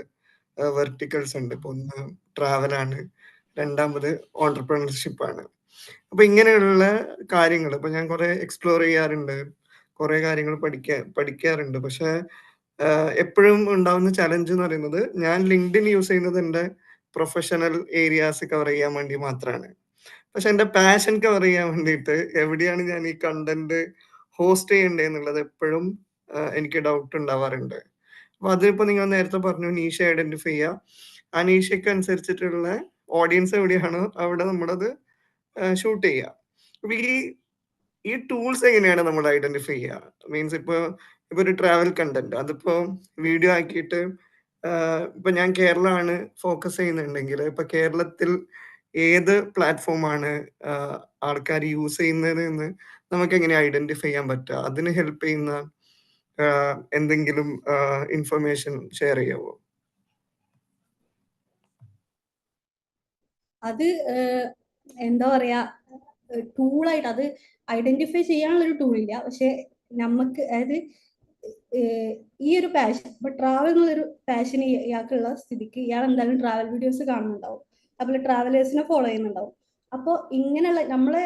വെർട്ടിക്കൽസ് ഉണ്ട്. ഇപ്പൊ ഒന്ന് ട്രാവലാണ്, രണ്ടാമത് ഓൺടർപ്രണർഷിപ്പ് ആണ്. അപ്പൊ ഇങ്ങനെയുള്ള കാര്യങ്ങൾ ഇപ്പൊ ഞാൻ കുറെ എക്സ്പ്ലോർ ചെയ്യാറുണ്ട്, കുറെ കാര്യങ്ങൾ പഠിക്കാറുണ്ട്. പക്ഷെ എപ്പോഴും ഉണ്ടാവുന്ന ചലഞ്ച് എന്ന് പറയുന്നത് ഞാൻ ലിങ്ക്ഡിൻ യൂസ് ചെയ്യുന്നത് എൻ്റെ പ്രൊഫഷണൽ ഏരിയാസ് കവർ ചെയ്യാൻ വേണ്ടി മാത്രമാണ്. പക്ഷെ എൻ്റെ പാഷൻ കവർ ചെയ്യാൻ വേണ്ടിയിട്ട് എവിടെയാണ് ഞാൻ ഈ കണ്ടന്റ് ഹോസ്റ്റ് ചെയ്യേണ്ടത് എന്നുള്ളത് എപ്പോഴും എനിക്ക് ഡൗട്ട് ഉണ്ടാവാറുണ്ട്. അപ്പൊ അതിപ്പോ നിങ്ങൾ നേരത്തെ പറഞ്ഞു നീഷ ഐഡന്റിഫൈ ചെയ്യുക, ആ നീഷയ്ക്ക് അനുസരിച്ചിട്ടുള്ള ഓഡിയൻസ് എവിടെയാണോ അവിടെ നമ്മളത് ഷൂട്ട് ചെയ്യുക. അപ്പൊ ഈ ടൂൾസ് എങ്ങനെയാണ് നമ്മൾ ഐഡന്റിഫൈ ചെയ്യുക? മീൻസ് ഇപ്പൊ ഒരു ട്രാവൽ കണ്ടന്റ് അതിപ്പോ വീഡിയോ ആക്കിയിട്ട് ഇപ്പൊ ഞാൻ കേരളമാണ് ഫോക്കസ് ചെയ്യുന്നുണ്ടെങ്കിൽ ഇപ്പൊ കേരളത്തിൽ ഏത് പ്ലാറ്റ്ഫോമാണ് ആൾക്കാർ യൂസ് ചെയ്യുന്നത് എന്ന് നമുക്ക് എങ്ങനെ ഐഡന്റിഫൈ ചെയ്യാൻ പറ്റുക? അതിന് ഹെൽപ്പ് ചെയ്യുന്ന എന്തെങ്കിലും ഇൻഫർമേഷൻ ഷെയർ ചെയ്യാവോ? അത് എന്താ പറയാ, ടൂളായിട്ട് അത് ഐഡന്റിഫൈ ചെയ്യാനുള്ള ഒരു ടൂളില്ല. പക്ഷെ നമുക്ക് അതായത് ഈ ഒരു പാഷൻ, ഇപ്പൊ ട്രാവൽ എന്നുള്ളൊരു പാഷൻ ഇയാൾക്കുള്ള സ്ഥിതിക്ക് ഇയാൾ എന്തായാലും ട്രാവൽ വീഡിയോസ് കാണുന്നുണ്ടാവും, അതുപോലെ ട്രാവലേഴ്സിനെ ഫോളോ ചെയ്യുന്നുണ്ടാവും. അപ്പോൾ ഇങ്ങനെയുള്ള നമ്മളെ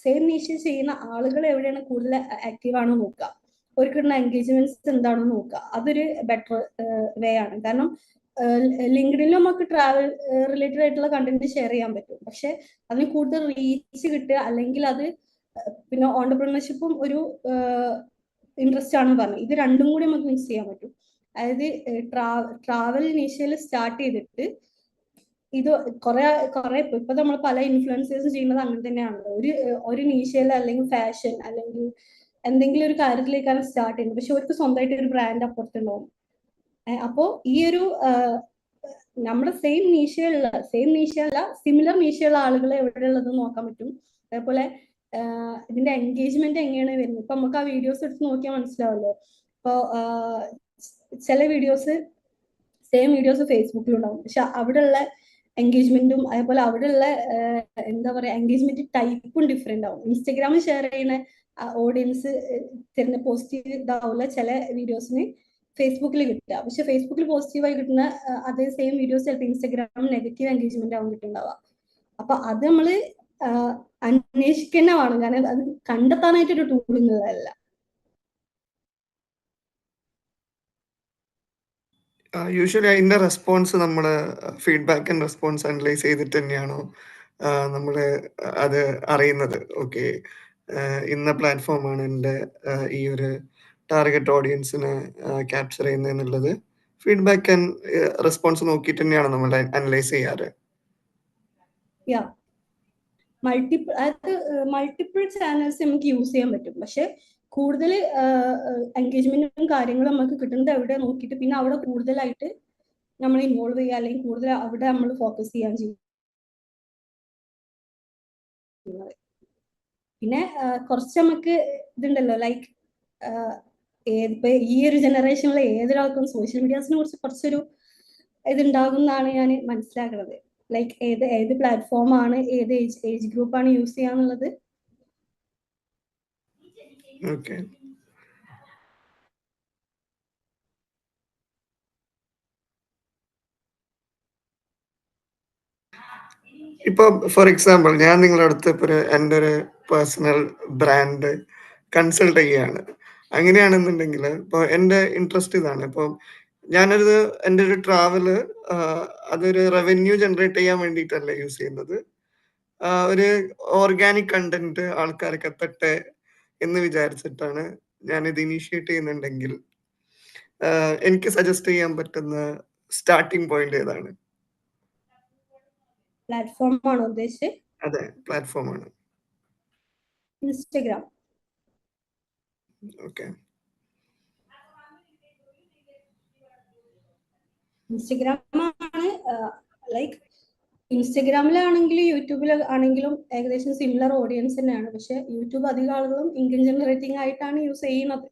സെയിം നീഷിൽ ചെയ്യുന്ന ആളുകൾ എവിടെയാണ് കൂടുതൽ ആക്റ്റീവ് ആണോ നോക്കുക, അവർക്കുള്ള എൻഗേജ്മെന്റ്സ് എന്താണെന്ന് നോക്കുക. അതൊരു ബെറ്റർ വേ ആണ്. കാരണം ലിങ്ക്ഡിനിൽ നമുക്ക് ട്രാവൽ റിലേറ്റഡ് ആയിട്ടുള്ള കണ്ടന്റ് ഷെയർ ചെയ്യാൻ പറ്റും, പക്ഷെ അതിന് കൂടുതൽ റീച്ച് കിട്ടുക അല്ലെങ്കിൽ അത് പിന്നെ ഓണ്ടർപ്രണർഷിപ്പും ഒരു ഇൻട്രസ്റ്റ് ആണെന്ന് പറഞ്ഞു, ഇത് രണ്ടും കൂടി നമുക്ക് മിക്സ് ചെയ്യാൻ പറ്റും. അതായത് ട്രാവൽ ഇനീഷ്യൽ സ്റ്റാർട്ട് ചെയ്തിട്ട് ഇത് കുറെ കുറെ ഇപ്പൊ നമ്മൾ പല ഇൻഫ്ലുവൻസേഴ്സും ചെയ്യുന്നത് അങ്ങനെ തന്നെയാണല്ലോ. ഒരു നീഷയിൽ അല്ലെങ്കിൽ ഫാഷൻ അല്ലെങ്കിൽ എന്തെങ്കിലും ഒരു കാര്യത്തിലേക്കാണ് സ്റ്റാർട്ട് ചെയ്യുന്നത്, പക്ഷെ അവർക്ക് സ്വന്തമായിട്ട് ഒരു ബ്രാൻഡ് അപ്പുറത്തുണ്ടാവും. അപ്പോ ഈ ഒരു നമ്മുടെ സെയിം നീഷയല്ല സിമിലർ നീഷയുള്ള ആളുകളെ എവിടെയുള്ളത് നോക്കാൻ പറ്റും. അതേപോലെ ഇതിന്റെ എൻഗേജ്മെന്റ് എങ്ങനെയാണ് വരുന്നത്. ഇപ്പൊ നമുക്ക് ആ വീഡിയോസ് എടുത്ത് നോക്കിയാൽ മനസ്സിലാവല്ലോ. ഇപ്പൊ ചില വീഡിയോസ് സെയിം വീഡിയോസ് ഫേസ്ബുക്കിലുണ്ടാവും, പക്ഷെ അവിടെയുള്ള എൻഗേജ്മെന്റും അതേപോലെ അവിടെയുള്ള എന്താ പറയാ എൻഗേജ്മെന്റ് ടൈപ്പും ഡിഫറെന്റ് ആവും. ഇൻസ്റ്റഗ്രാമിൽ ഷെയർ ചെയ്യുന്ന ഓഡിയൻസ് തരുന്ന പോസിറ്റീവ് ഇതാവില്ല ചില വീഡിയോസിന് ഫേസ്ബുക്കിൽ കിട്ടുക. പക്ഷെ ഫേസ്ബുക്കിൽ പോസിറ്റീവായി കിട്ടുന്ന അതേ സെയിം വീഡിയോസ് ചിലപ്പോൾ ഇൻസ്റ്റഗ്രാമിൽ നെഗറ്റീവ് എൻഗേജ്മെന്റ് ആവും കിട്ടുന്നുണ്ടാവുക. അപ്പൊ അത് നമ്മള് അന്വേഷിക്കുന്ന വേണം, കാരണം അത് കണ്ടെത്താനായിട്ടൊരു ടൂൾ എന്നുള്ളതല്ല. യൂഷ്വലി അതിന്റെ റെസ്പോൺസ് നമ്മൾ ഫീഡ്ബാക്ക് ആൻഡ് റെസ്പോൺസ് അനലൈസ് ചെയ്തിട്ട് തന്നെയാണോ നമ്മൾ അത് അറിയുന്നത്? ഓക്കെ, ഇന്ന പ്ലാറ്റ്ഫോമാണ് എൻ്റെ ഈ ഒരു ടാർഗറ്റ് ഓഡിയൻസിനെ ക്യാപ്ചർ ചെയ്യുന്നത് എന്നുള്ളത് ഫീഡ്ബാക്ക് ആൻഡ് റെസ്പോൺസ് നോക്കിയിട്ട് തന്നെയാണ് നമ്മൾ അനലൈസ് ചെയ്യാറ്. മൾട്ടിപ്പിൾ ചാനൽസ് നമുക്ക് യൂസ് ചെയ്യാൻ പറ്റും, പക്ഷെ കൂടുതൽ എൻഗേജ്മെന്റും കാര്യങ്ങളും നമുക്ക് കിട്ടുന്നത് എവിടെ നോക്കിയിട്ട് പിന്നെ അവിടെ കൂടുതലായിട്ട് നമ്മൾ ഇൻവോൾവ് ചെയ്യുക അല്ലെങ്കിൽ കൂടുതൽ അവിടെ നമ്മൾ ഫോക്കസ് ചെയ്യാൻ ചെയ്യുന്നത്. പിന്നെ കുറച്ച് നമുക്ക് ഇതുണ്ടല്ലോ, ലൈക്ക് ഇപ്പൊ ഈ ഒരു ജനറേഷനിലെ ഏതൊരാൾക്കും സോഷ്യൽ മീഡിയാസിനെ കുറിച്ച് കുറച്ചൊരു ഇതുണ്ടാകും എന്നാണ് ഞാൻ മനസ്സിലാക്കുന്നത്. ലൈക്ക് ഏത് പ്ലാറ്റ്ഫോമാണ് ഏത് ഏജ് ഗ്രൂപ്പാണ് യൂസ് ചെയ്യാന്നുള്ളത്. ഓക്കെ, ഇപ്പൊ ഫോർ എക്സാമ്പിൾ ഞാൻ നിങ്ങളുടെ അടുത്ത് ഇപ്പൊ എൻ്റെ ഒരു പേഴ്സണൽ ബ്രാൻഡ് കൺസൾട്ട് ചെയ്യാണ്. അങ്ങനെയാണെന്നുണ്ടെങ്കിൽ ഇപ്പോൾ എൻ്റെ ഇൻട്രസ്റ്റ് ഇതാണ്. ഇപ്പോൾ ഞാനൊരു എൻ്റെ ഒരു ട്രാവല് അതൊരു റവന്യൂ ജനറേറ്റ് ചെയ്യാൻ വേണ്ടിയിട്ടല്ല യൂസ് ചെയ്യുന്നത്. ഒരു ഓർഗാനിക് കണ്ടന്റ് ആൾക്കാർക്ക് എത്തട്ടെ എന്ന് വിചാരിച്ചിട്ടാണ് ഞാനിത് ഇനീഷ്യേറ്റ് ചെയ്യുന്നുണ്ടെങ്കിൽ എനിക്ക് സജസ്റ്റ് ചെയ്യാൻ പറ്റുന്ന സ്റ്റാർട്ടിംഗ് പോയിന്റ് ഏതാണ്? പ്ലാറ്റ്ഫോം ആണോ ഉദ്ദേശിച്ചത്? അതെ, പ്ലാറ്റ്ഫോം ആണ്. ഇൻസ്റ്റഗ്രാം. ഓക്കെ, ഇൻസ്റ്റഗ്രാം ആണ് ലൈക്ക് ഇൻസ്റ്റഗ്രാമിലാണെങ്കിലും യൂട്യൂബിലാണെങ്കിലും ഏകദേശം സിമിലർ ഓഡിയൻസ് തന്നെയാണ്. പക്ഷെ യൂട്യൂബ് അധികം ആളുകളും ഇൻകം ജനറേറ്റിംഗ് ആയിട്ടാണ് യൂസ് ചെയ്യുന്നത്.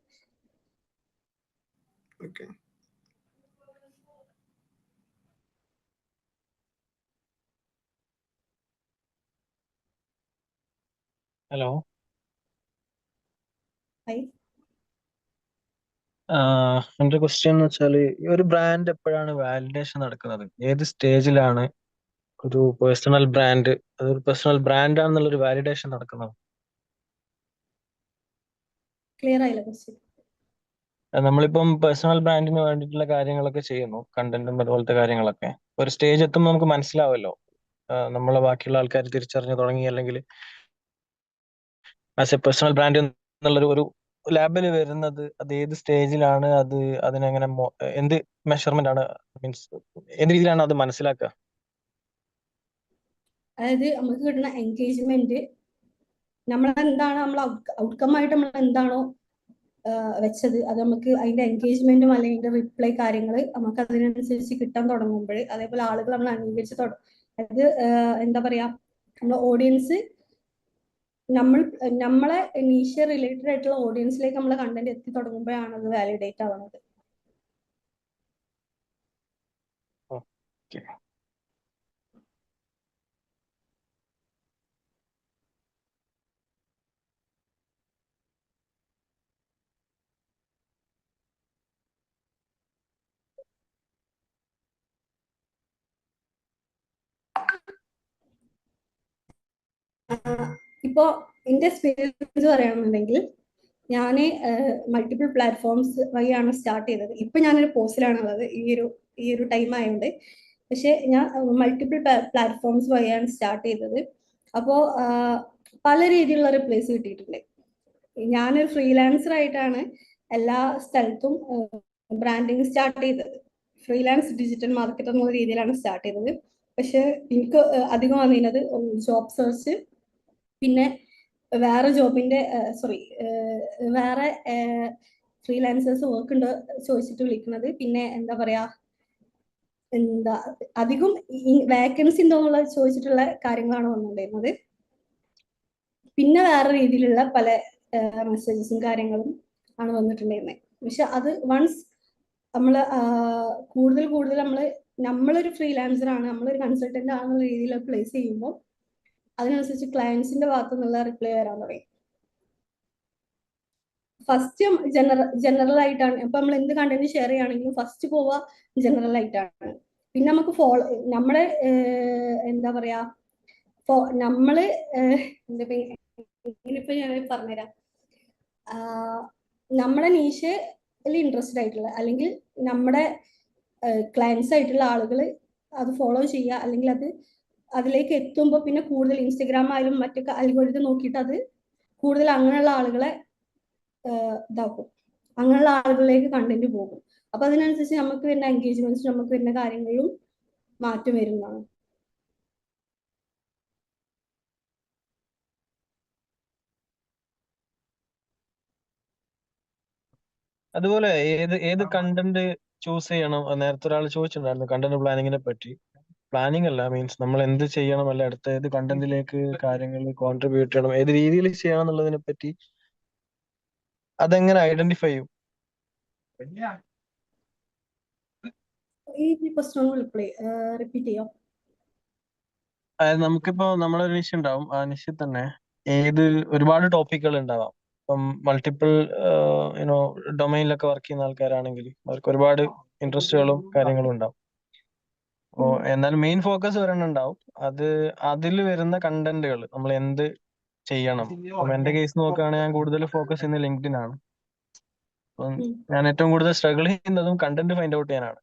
ഓക്കെ. ഹലോ. ഹായ്. എന്റെ ക്വസ്റ്റ്യൻ എന്ന് വെച്ചാൽ ഈ ഒരു ബ്രാൻഡ് എപ്പോഴാണ് വാലിഡേഷൻ നടക്കുന്നത്? ഏത് സ്റ്റേജിലാണ് ഒരു പേഴ്സണൽ ബ്രാൻഡ് അതൊരു പേഴ്സണൽ ബ്രാൻഡ് ആണെന്നുള്ളൊരു വാലിഡേഷൻ നടക്കുന്നത്? ക്ലിയർ ആയില്ല ക്വസ്റ്റ്യൻ? നമ്മളിപ്പം പേഴ്സണൽ ബ്രാൻഡിന് വേണ്ടിയിട്ടുള്ള കാര്യങ്ങളൊക്കെ ചെയ്യുന്നു, കണ്ടന്റും അതുപോലത്തെ കാര്യങ്ങളൊക്കെ. ഒരു സ്റ്റേജ് എത്തുമ്പോൾ നമുക്ക് മനസ്സിലാവല്ലോ, നമ്മളെ ബാക്കിയുള്ള ആൾക്കാർ തിരിച്ചറിഞ്ഞു തുടങ്ങി, അല്ലെങ്കിൽ ആസ് എ പേഴ്സണൽ ബ്രാൻഡ് എന്നുള്ളൊരു ലാബിൽ വരുന്നത് അത് ഏത് സ്റ്റേജിലാണ്, അത് അതിനെങ്ങനെ എന്ത് മെഷർമെന്റ് ആണ്, മീൻസ് ഏത് രീതിയിലാണ് അത് മനസ്സിലാക്കുക? അതായത് നമുക്ക് കിട്ടുന്ന എൻഗേജ്മെന്റ്, നമ്മളെന്താണ് നമ്മൾ ഔട്ട്കം ആയിട്ട് നമ്മൾ എന്താണോ വെച്ചത്, അത് നമുക്ക് അതിന്റെ എൻഗേജ്മെന്റും അല്ലെങ്കിൽ അതിന്റെ റിപ്ലൈ കാര്യങ്ങൾ നമുക്ക് അതിനനുസരിച്ച് കിട്ടാൻ തുടങ്ങുമ്പോൾ, അതേപോലെ ആളുകൾ നമ്മൾ അംഗീകരിച്ച് അതായത് എന്താ പറയാ, നമ്മുടെ ഓഡിയൻസ് നമ്മളെ നീഷ റിലേറ്റഡ് ആയിട്ടുള്ള ഓഡിയൻസിലേക്ക് നമ്മളെ കണ്ടന്റ് എത്തി തുടങ്ങുമ്പോഴാണ് അത് വാലിഡേറ്റ് ആവുന്നത്. ഇപ്പോ എന്റെ എക്സ്പീരിയൻസ് പറയുകയാണെന്നുണ്ടെങ്കിൽ, ഞാൻ മൾട്ടിപ്പിൾ പ്ലാറ്റ്ഫോംസ് വഴിയാണ് സ്റ്റാർട്ട് ചെയ്തത്. ഇപ്പൊ ഞാനൊരു പോസ്റ്റിലാണുള്ളത് ഈ ഒരു ടൈം ആയതുകൊണ്ട്. പക്ഷെ ഞാൻ മൾട്ടിപ്പിൾ പ്ലാറ്റ്ഫോംസ് വഴിയാണ് സ്റ്റാർട്ട് ചെയ്തത്. അപ്പോൾ പല രീതിയിലുള്ള റിപ്ലൈസ് കിട്ടിയിട്ടുണ്ട്. ഞാനൊരു ഫ്രീലാൻസർ ആയിട്ടാണ് എല്ലാ സ്ഥലത്തും ബ്രാൻഡിങ് സ്റ്റാർട്ട് ചെയ്തത്. ഫ്രീലാൻസ് ഡിജിറ്റൽ മാർക്കറ്റ് എന്നുള്ള രീതിയിലാണ് സ്റ്റാർട്ട് ചെയ്തത്. പക്ഷെ എനിക്ക് അധികം വന്നിരുന്നത് ജോബ് സെർച്ച്, പിന്നെ വേറെ ജോബിന്റെ വേറെ ഫ്രീലാൻസേഴ്സ് വർക്ക് ഉണ്ടോ ചോദിച്ചിട്ട് വിളിക്കുന്നത്, പിന്നെ എന്താ പറയാ, അധികം വേക്കൻസി ഉണ്ടോ എന്നുള്ള ചോദിച്ചിട്ടുള്ള കാര്യങ്ങളാണ് വന്നിട്ടുണ്ടായിരുന്നത്. പിന്നെ വേറെ രീതിയിലുള്ള പല മെസ്സേജസും കാര്യങ്ങളും ആണ് വന്നിട്ടുണ്ടായിരുന്നത്. പക്ഷെ അത് വൺസ് നമ്മള് കൂടുതൽ നമ്മളൊരു ഫ്രീലാൻസർ ആണ്, നമ്മളൊരു കൺസൾട്ടന്റ് ആണെന്നുള്ള രീതിയിൽ പ്ലേസ് ചെയ്യുമ്പോൾ അതിനനുസരിച്ച് ക്ലയൻസിന്റെ ഭാഗത്തു നിന്നുള്ള റിപ്ലൈ വരാൻ തുടങ്ങി. ഫസ്റ്റ് ജനറൽ ആയിട്ടാണ്. ഇപ്പൊ നമ്മൾ എന്ത് കണ്ടന്റ് ഷെയർ ചെയ്യുകയാണെങ്കിലും ഫസ്റ്റ് പോവുക ജനറൽ ആയിട്ടാണ്. പിന്നെ നമുക്ക് നമ്മുടെ എന്താ പറയാ, നമ്മള് ഇനിയിപ്പോ ഞാൻ പറഞ്ഞുതരാം. നമ്മുടെ നീഷയിൽ ഇൻട്രസ്റ്റഡ് ആയിട്ടുള്ള, അല്ലെങ്കിൽ നമ്മുടെ ക്ലയൻസ് ആയിട്ടുള്ള ആളുകൾ അത് ഫോളോ ചെയ്യുക, അല്ലെങ്കിൽ അതിലേക്ക് എത്തുമ്പോൾ പിന്നെ കൂടുതൽ ഇൻസ്റ്റഗ്രാം ആയാലും മറ്റൊക്കെ അൽഗോരിതം നോക്കിയിട്ട് അത് കൂടുതൽ അങ്ങനെയുള്ള ആളുകളെ ഇതാക്കും, അങ്ങനെയുള്ള ആളുകളിലേക്ക് കണ്ടന്റ് പോകും. അപ്പൊ അതിനനുസരിച്ച് നമുക്ക് വരുന്ന എൻഗേജ്മെന്റ്സ്, നമുക്ക് വരുന്ന കാര്യങ്ങളിലും മാറ്റം വരുന്നതാണ്. അതുപോലെ ഏത് കണ്ടന്റ് ചൂസ് ചെയ്യണം? നേരത്തെ ഒരാൾ ചോദിച്ചിട്ടുണ്ടായിരുന്നു കണ്ടന്റ് പ്ലാനിങ്ങിനെ പറ്റി. പ്ലാനിങ് അല്ല, മീൻസ് നമ്മൾ എന്ത് ചെയ്യണം, അല്ല അടുത്ത ഏത് കണ്ടന്റിലേക്ക് കാര്യങ്ങൾ കോൺട്രിബ്യൂട്ട് ചെയ്യണം, ഏത് രീതിയിൽ ചെയ്യണം എന്നുള്ളതിനെ പറ്റി അതെങ്ങനെ ഐഡന്റിഫൈ ചെയ്യും? ഈ ക്വസ്റ്റ്യൻ റിപ്പീറ്റ് ചെയ്യാം. അതായത് നമുക്കിപ്പോ നമ്മളൊരു നിശ ഉണ്ടാവും, ആ നിശ തന്നെ ഒരുപാട് ടോപ്പിക്കുകൾ ഉണ്ടാവാം. ഇപ്പം മൾട്ടിപ്പിൾ ഡൊമൈനിലൊക്കെ വർക്ക് ചെയ്യുന്ന ആൾക്കാരാണെങ്കിൽ അവർക്ക് ഒരുപാട് ഇൻട്രസ്റ്റുകളും കാര്യങ്ങളും ഉണ്ടാവും. എന്നാൽ മെയിൻ ഫോക്കസ് ഒരെണ്ണം ഉണ്ടാവും. അതിൽ വരുന്ന കണ്ടന്റുകൾ നമ്മൾ എന്ത് ചെയ്യണം. അപ്പം എന്റെ കേസ് നോക്കുകയാണെങ്കിൽ ഞാൻ കൂടുതൽ ഫോക്കസ് ചെയ്യുന്നത് ലിങ്ക്ഡിൻ ആണ്. അപ്പം ഞാൻ ഏറ്റവും കൂടുതൽ സ്ട്രഗിൾ ചെയ്യുന്നതും കണ്ടന്റ് ഫൈൻഡ് ഔട്ട് ചെയ്യാനാണ്.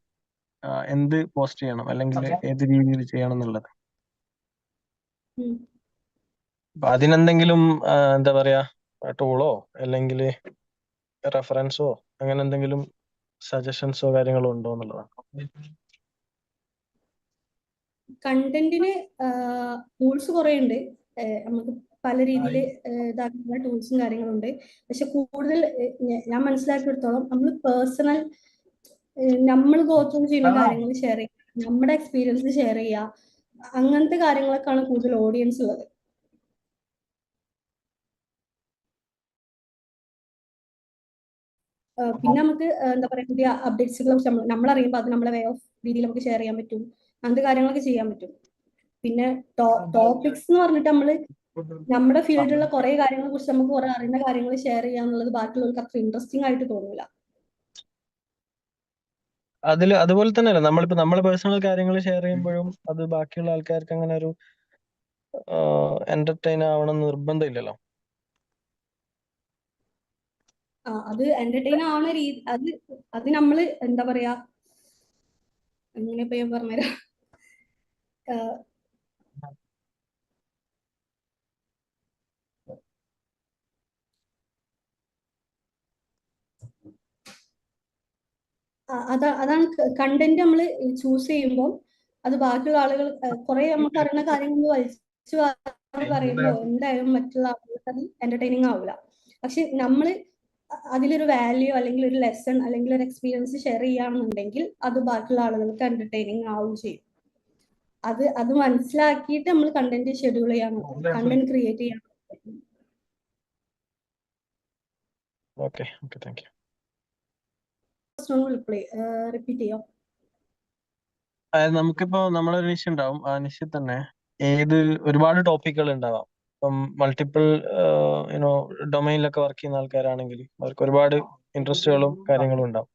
എന്ത് പോസ്റ്റ് ചെയ്യണം, അല്ലെങ്കിൽ ഏത് രീതിയിൽ ചെയ്യണം എന്നുള്ളത്. അപ്പൊ അതിനെന്തെങ്കിലും എന്താ പറയാ, ടൂളോ അല്ലെങ്കിൽ റെഫറൻസോ അങ്ങനെ എന്തെങ്കിലും സജഷൻസോ കാര്യങ്ങളോ ഉണ്ടോ എന്നുള്ളതാണ്. കണ്ടന്റിന് ടൂൾസ് കുറെ ഉണ്ട്. നമുക്ക് പല രീതിയിൽ ഇതാക്കുന്ന ടൂൾസും കാര്യങ്ങളും ഉണ്ട്. പക്ഷെ കൂടുതൽ ഞാൻ മനസ്സിലാക്കിയെടുത്തോളം നമ്മൾ ഗോ ത്രൂ ചെയ്യുന്ന കാര്യങ്ങൾ ഷെയർ ചെയ്യുക, നമ്മുടെ എക്സ്പീരിയൻസ് ഷെയർ ചെയ്യുക, അങ്ങനത്തെ കാര്യങ്ങളൊക്കെയാണ് കൂടുതൽ ഓഡിയൻസ് ഉള്ളത്. പിന്നെ നമുക്ക് എന്താ പറയാ, പുതിയ അപ്ഡേറ്റ്സുകൾ നമ്മൾ അറിയുമ്പോൾ അത് നമ്മളെ വേ ഓഫ് രീതിയിൽ നമുക്ക് ഷെയർ ചെയ്യാൻ പറ്റും, അങ്ങനത്തെ കാര്യങ്ങളൊക്കെ ചെയ്യാൻ പറ്റും. പിന്നെ ടോപ്പിക്സ് എന്ന് പറഞ്ഞിട്ട് നമ്മുടെ ഫീൽഡിലുള്ള കുറെ കാര്യങ്ങളെ കുറിച്ച് നമുക്ക് കുറെ അറിയുന്ന കാര്യങ്ങൾ ഷെയർ ചെയ്യാന്നുള്ളത് ബാക്കിയുള്ളവർക്ക് അത്ര ഇൻട്രസ്റ്റിംഗ് ആയിട്ട് തോന്നില്ല. അതുപോലെ തന്നെയല്ല നമ്മളിപ്പോ നമ്മളെ പേഴ്സണൽ കാര്യങ്ങൾ ഷെയർ ചെയ്യുമ്പോഴും അത് ബാക്കിയുള്ള ആൾക്കാർക്ക് അങ്ങനെ ഒരു എന്റർടൈൻ ആവണം എന്ന് നിർബന്ധമില്ലല്ലോ. അത് എന്റർടൈൻ ആവുന്ന രീതി അത് നമ്മള് എന്താ പറയാ, എങ്ങനെ ഇപ്പൊ ഞാൻ പറഞ്ഞുതരാം. അതാണ് കണ്ടന്റ് നമ്മൾ ചൂസ് ചെയ്യുമ്പോൾ അത് ബാക്കിയുള്ള ആളുകൾ കുറെ നമുക്ക് അറിയുന്ന കാര്യങ്ങൾ വലിച്ചു വാരി പറയുമ്പോൾ എന്തായാലും മറ്റുള്ള ആളുകൾക്ക് അത് എന്റർടൈനിങ് ആവില്ല. പക്ഷെ നമ്മൾ അതിലൊരു വാല്യൂ അല്ലെങ്കിൽ ഒരു ലെസൺ അല്ലെങ്കിൽ ഒരു എക്സ്പീരിയൻസ് ഷെയർ ചെയ്യുകയാണെന്നുണ്ടെങ്കിൽ അത് ബാക്കിയുള്ള ആളുകൾക്ക് എന്റർടൈനിങ് ആവുകയും ചെയ്യും. അത് മനസ്സിലാക്കിയിട്ട് നമ്മൾ കണ്ടന്റ് ഷെഡ്യൂൾ ചെയ്യാൻ, കണ്ടന്റ് ക്രിയേറ്റ് ചെയ്യാൻ. Okay thank you. റിപ്പീറ്റ് ചെയ്യോ? അതായത് നമുക്കിപ്പോ നമ്മളൊരു നിശ ഉണ്ടാവും, ആ നിശയിൽ തന്നെ ഒരുപാട് ടോപ്പിക്കുകൾ ഉണ്ടാവാം. ഇപ്പം മൾട്ടിപ്പിൾ ഡൊമൈനിലൊക്കെ വർക്ക് ചെയ്യുന്ന ആൾക്കാരാണെങ്കിൽ അവർക്ക് ഒരുപാട് ഇൻട്രസ്റ്റുകളും കാര്യങ്ങളും ഉണ്ടാവും.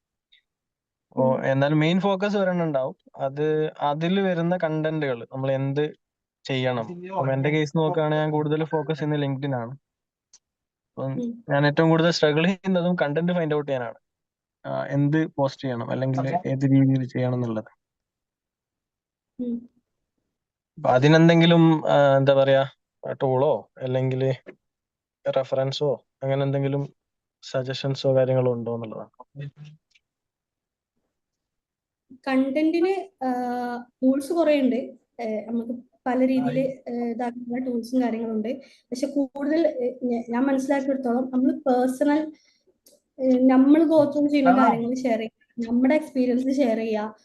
അപ്പോൾ എന്നാലും മെയിൻ ഫോക്കസ് ഒരെണ്ണം ഉണ്ടാവും. അതിൽ വരുന്ന കണ്ടന്റുകൾ നമ്മൾ എന്ത് ചെയ്യണം. അപ്പം എന്റെ കേസ് നോക്കുകയാണെങ്കിൽ ഞാൻ കൂടുതൽ ഫോക്കസ് ചെയ്യുന്നത് ലിങ്ക്ഡിൻ ആണ്. അപ്പം ഞാൻ ഏറ്റവും കൂടുതൽ സ്ട്രഗിൾ ചെയ്യുന്നതും കണ്ടന്റ് ഫൈൻഡ് ഔട്ട് ചെയ്യാനാണ്. എന്ത് പോസ്റ്റ് ചെയ്യണം അല്ലെങ്കിൽ ഏത് രീതിയിൽ ചെയ്യണം എന്നുള്ളത്. അപ്പൊ അതിനെന്തെങ്കിലും എന്താ പറയാ ടൂളോ അല്ലെങ്കിൽ റെഫറൻസോ അങ്ങനെ എന്തെങ്കിലും സജഷൻസോ കാര്യങ്ങളോ ഉണ്ടോ എന്നുള്ളതാണ്. കണ്ടന്റിന് ടൂൾസ് കുറെ ഉണ്ട്. നമുക്ക് പല രീതിയിൽ ഇതാക്കുന്ന ടൂൾസും കാര്യങ്ങളുണ്ട്. പക്ഷെ കൂടുതൽ ഞാൻ മനസ്സിലാക്കിയെടുത്തോളം നമ്മൾ പേഴ്സണൽ നമ്മൾ ഗോ ത്രൂ ചെയ്യുന്ന കാര്യങ്ങൾ ഷെയർ ചെയ്യുക, നമ്മുടെ എക്സ്പീരിയൻസ് ഷെയർ ചെയ്യുക,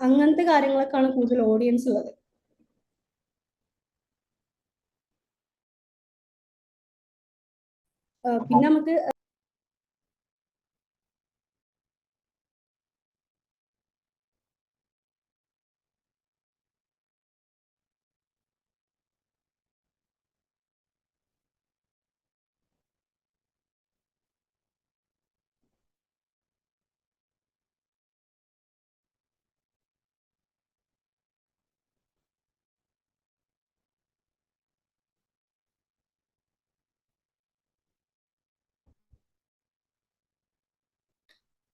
അങ്ങനത്തെ കാര്യങ്ങളൊക്കെയാണ് കൂടുതൽ ഓഡിയൻസ് ഉള്ളത്. പിന്നെ നമുക്ക്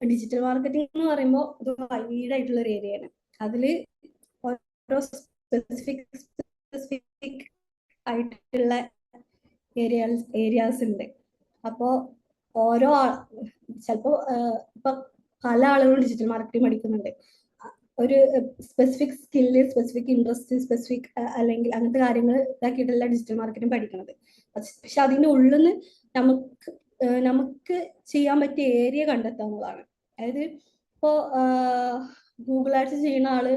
ഡിജിറ്റൽ മാർക്കറ്റിംഗ് എന്ന് പറയുമ്പോൾ ഇത് വൈഡ് ആയിട്ടുള്ള ഒരു ഏരിയയാണ്. അതിൽ ഓരോ സ്പെസിഫിക് ആയിട്ടുള്ള ഏരിയാസ് ഉണ്ട്. അപ്പോൾ ഓരോ ചിലപ്പോൾ ഇപ്പൊ പല ആളുകളും ഡിജിറ്റൽ മാർക്കറ്റിംഗ് പഠിക്കുന്നുണ്ട്. ഒരു specific skill, specific interest, specific അല്ലെങ്കിൽ അങ്ങനത്തെ കാര്യങ്ങൾ ഇതാക്കിയിട്ടല്ല ഡിജിറ്റൽ മാർക്കറ്റിംഗ് പഠിക്കുന്നത്. പക്ഷെ അതിൻ്റെ ഉള്ളിൽ നിന്ന് നമുക്ക് ചെയ്യാൻ പറ്റിയ ഏരിയ കണ്ടെത്താനുള്ളതാണ്. അതായത് ഇപ്പോൾ ഗൂഗിൾ ആഡ്സ് ചെയ്യുന്ന ആള്,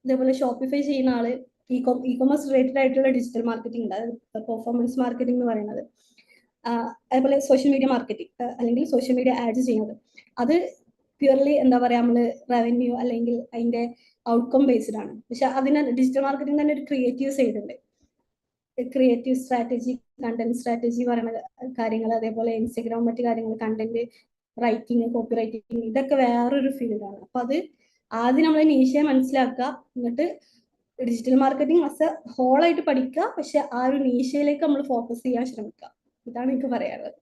ഇതേപോലെ ഷോപ്പിഫൈ ചെയ്യുന്ന ആള്, ഇ കൊമേഴ്സ് റിലേറ്റഡ് ആയിട്ടുള്ള ഡിജിറ്റൽ മാർക്കറ്റിംഗ് ഉണ്ട്, അതായത് പെർഫോമൻസ് മാർക്കറ്റിംഗ് എന്ന് പറയുന്നത്. അതേപോലെ സോഷ്യൽ മീഡിയ മാർക്കറ്റിംഗ് അല്ലെങ്കിൽ സോഷ്യൽ മീഡിയ ആഡ്സ് ചെയ്യുന്നത്, അത് പ്യുവർലി എന്താ പറയാ, നമ്മള് റവന്യൂ അല്ലെങ്കിൽ അതിന്റെ ഔട്ട്കം ബേസ്ഡ് ആണ്. പക്ഷെ അതിന് ഡിജിറ്റൽ മാർക്കറ്റിംഗ് തന്നെ ഒരു ക്രിയേറ്റീവ് സൈഡ് ഉണ്ട്. ക്രിയേറ്റീവ് സ്ട്രാറ്റജി, കണ്ടന്റ് സ്ട്രാറ്റജി പറയുന്ന കാര്യങ്ങൾ, അതേപോലെ ഇൻസ്റ്റഗ്രാം മറ്റു കാര്യങ്ങൾ, കണ്ടന്റ് റൈറ്റിംഗ്, കോപ്പി റൈറ്റിംഗ്, ഇതൊക്കെ വേറൊരു ഫീൽഡാണ്. അപ്പൊ അത് ആദ്യം നമ്മൾ നീഷയെ മനസ്സിലാക്കുക, എന്നിട്ട് ഡിജിറ്റൽ മാർക്കറ്റിംഗ് ആസ് എ ഹോളായിട്ട് പഠിക്കുക. പക്ഷെ ആ ഒരു നീഷയിലേക്ക് നമ്മൾ ഫോക്കസ് ചെയ്യാൻ ശ്രമിക്കുക. ഇതാണ് എനിക്ക് പറയാനുള്ളത്.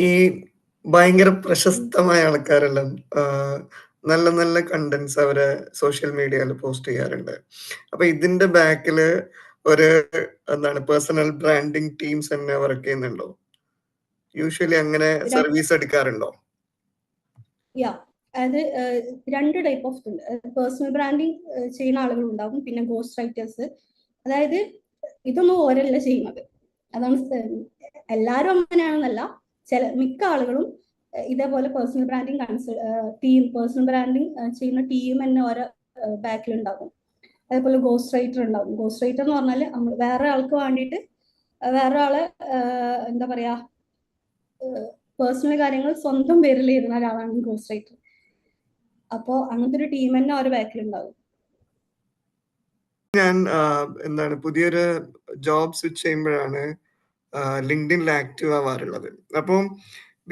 ഈ ഭയങ്കര പ്രശസ്തമായ ആൾക്കാരെല്ലാം നല്ല നല്ല കണ്ടന്റ്സ് അവരെ സോഷ്യൽ മീഡിയയിൽ പോസ്റ്റ് ചെയ്യാറുണ്ട്. അപ്പൊ ഇതിന്റെ ബാക്കില് ഒരു പേഴ്സണൽ ബ്രാൻഡിങ് ടീംസ് തന്നെ വർക്ക് ചെയ്യുന്നുണ്ടോ? യൂഷ്വലി അങ്ങനെ സർവീസ് എടുക്കാറുണ്ടോ? അത് രണ്ട് ടൈപ്പ് ഓഫ് ഉണ്ട്. പേഴ്സണൽ ബ്രാൻഡിങ് ചെയ്യുന്ന ആളുകൾ ഉണ്ടാകും, പിന്നെ ഗോസ്റ്റ് റൈറ്റേഴ്സ്. അതായത് ഇതൊന്നും ഓരല്ല ചെയ്യുന്നത്, അതാണ് എല്ലാവരും അങ്ങനെയാണെന്നല്ല, മിക്ക ആളുകളും ഇതേപോലെ പേഴ്സണൽ ബ്രാൻഡിങ് പേഴ്സണൽ ബ്രാൻഡിങ് ചെയ്യുന്ന ടീം തന്നെ ഓരോ ബാക്കിലുണ്ടാകും. അതേപോലെ ഗോസ്റ്റ് റൈറ്റർ ഉണ്ടാകും. ഗോസ്റ്റ് റൈറ്റർ എന്ന് പറഞ്ഞാൽ നമ്മൾ വേറെ ആൾക്ക് വേണ്ടിയിട്ട് വേറെ ആളെ എന്താ പറയാ പേഴ്സണൽ കാര്യങ്ങൾ സ്വന്തം പേരിൽ എഴുതുന്ന ഒരാളാണ് ഗോസ്റ്റ് റൈറ്റർ. അപ്പോൾ അങ്ങനത്തെ ഒരു ടീം തന്നെ ഒരു ബാക്കിലുണ്ടാകും. ഞാൻ എന്താണ് പുതിയൊരു ജോബ് സ്വിച്ച് ചെയ്യുമ്പോഴാണ് ലിങ്ക്ഡിനിൽ ആക്റ്റീവ് ആവാറുള്ളത്. അപ്പം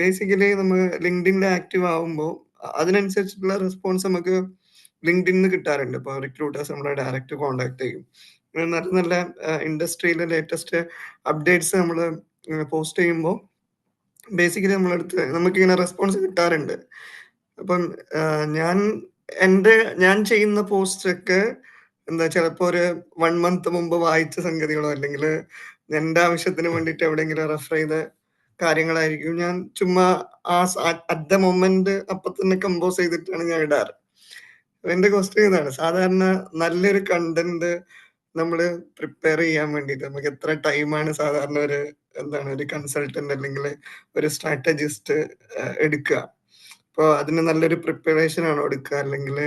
ബേസിക്കലി നമ്മൾ ലിങ്ക്ഡിനിൽ ആക്റ്റീവ് ആവുമ്പോൾ അതിനനുസരിച്ചിട്ടുള്ള റെസ്പോൺസ് നമുക്ക് ലിങ്ക്ഡിനിൽ കിട്ടാറുണ്ട്. ഇപ്പോൾ റിക്രൂട്ടേഴ്സ് നമ്മളെ ഡയറക്റ്റ് കോൺടാക്ട് ചെയ്യും. നല്ല നല്ല ഇൻഡസ്ട്രിയിലെ ലേറ്റസ്റ്റ് അപ്ഡേറ്റ്സ് നമ്മൾ പോസ്റ്റ് ചെയ്യുമ്പോൾ ബേസിക്കലി നമ്മളടുത്ത് നമുക്കിങ്ങനെ റെസ്പോൺസ് കിട്ടാറുണ്ട്. അപ്പം ഞാൻ ചെയ്യുന്ന പോസ്റ്റൊക്കെ എന്താ ചിലപ്പോൾ ഒരു 1 month മുമ്പ് വായിച്ച സംഗതികളോ അല്ലെങ്കിൽ എൻ്റെ ആവശ്യത്തിന് വേണ്ടിയിട്ട് എവിടെയെങ്കിലും റെഫർ ചെയ്ത കാര്യങ്ങളായിരിക്കും ഞാൻ ചുമ്മാ അറ്റ് ദ മൊമെന്റ് അപ്പൊ തന്നെ കമ്പോസ് ചെയ്തിട്ടാണ് ഞാൻ ഇടാറ്. എന്റെ ക്വസ്റ്റ്യൻ ഇതാണ്, സാധാരണ നല്ലൊരു കണ്ടന്റ് നമ്മൾ പ്രിപ്പയർ ചെയ്യാൻ വേണ്ടിയിട്ട് നമുക്ക് എത്ര ടൈമാണ് സാധാരണ ഒരു കൺസൾട്ടന്റ് അല്ലെങ്കിൽ ഒരു സ്ട്രാറ്റജിസ്റ്റ് എടുക്കുക? അപ്പോൾ അതിന് നല്ലൊരു പ്രിപ്പറേഷൻ ആണോ എടുക്കുക, അല്ലെങ്കിൽ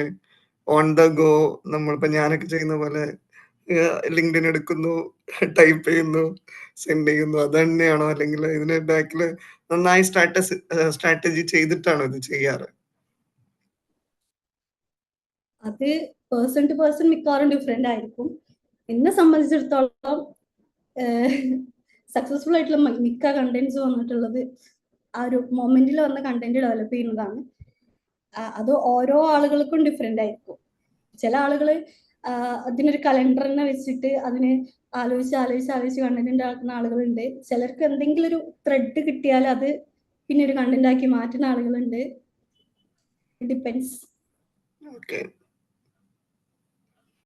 ഓൺ ദ ഗോ നമ്മളിപ്പോൾ ഞാനൊക്കെ ചെയ്യുന്ന പോലെ ലിങ്ക്ഡിൻ എടുക്കുന്നു, ടൈപ്പ് ചെയ്യുന്നു, സെൻഡ് ചെയ്യുന്നു, അത് തന്നെയാണോ, അല്ലെങ്കിൽ ഇതിന് ബാക്കിൽ നന്നായി സ്ട്രാറ്റജി ചെയ്തിട്ടാണോ ഇത് ചെയ്യാറ്? അത് പേഴ്സൺ ടു പേഴ്സൺ മിക്കവാറും ഡിഫറെന്റ് ആയിരിക്കും. എന്നെ സംബന്ധിച്ചിടത്തോളം സക്സസ്ഫുൾ ആയിട്ടുള്ള മിക്ക കണ്ടന്റ്സ് വന്നിട്ടുള്ളത് ആ ഒരു മൊമെന്റിൽ വന്ന കണ്ടന്റ് ഡെവലപ്പ് ചെയ്യുന്നതാണ്. അത് ഓരോ ആളുകൾക്കും ഡിഫറെന്റ് ആയിരിക്കും. ചില ആളുകൾ അതിനൊരു കലണ്ടറിനെ വെച്ചിട്ട് അതിന് ആലോചിച്ച് കണ്ടന്റ് ഉണ്ടാക്കുന്ന ആളുകളുണ്ട്. ചിലർക്ക് എന്തെങ്കിലും ഒരു ത്രെഡ് കിട്ടിയാൽ അത് പിന്നെ ഒരു കണ്ടന്റ് ആക്കി മാറ്റുന്ന ആളുകളുണ്ട്. ഡിപ്പെൻസ്. ഓക്കെ.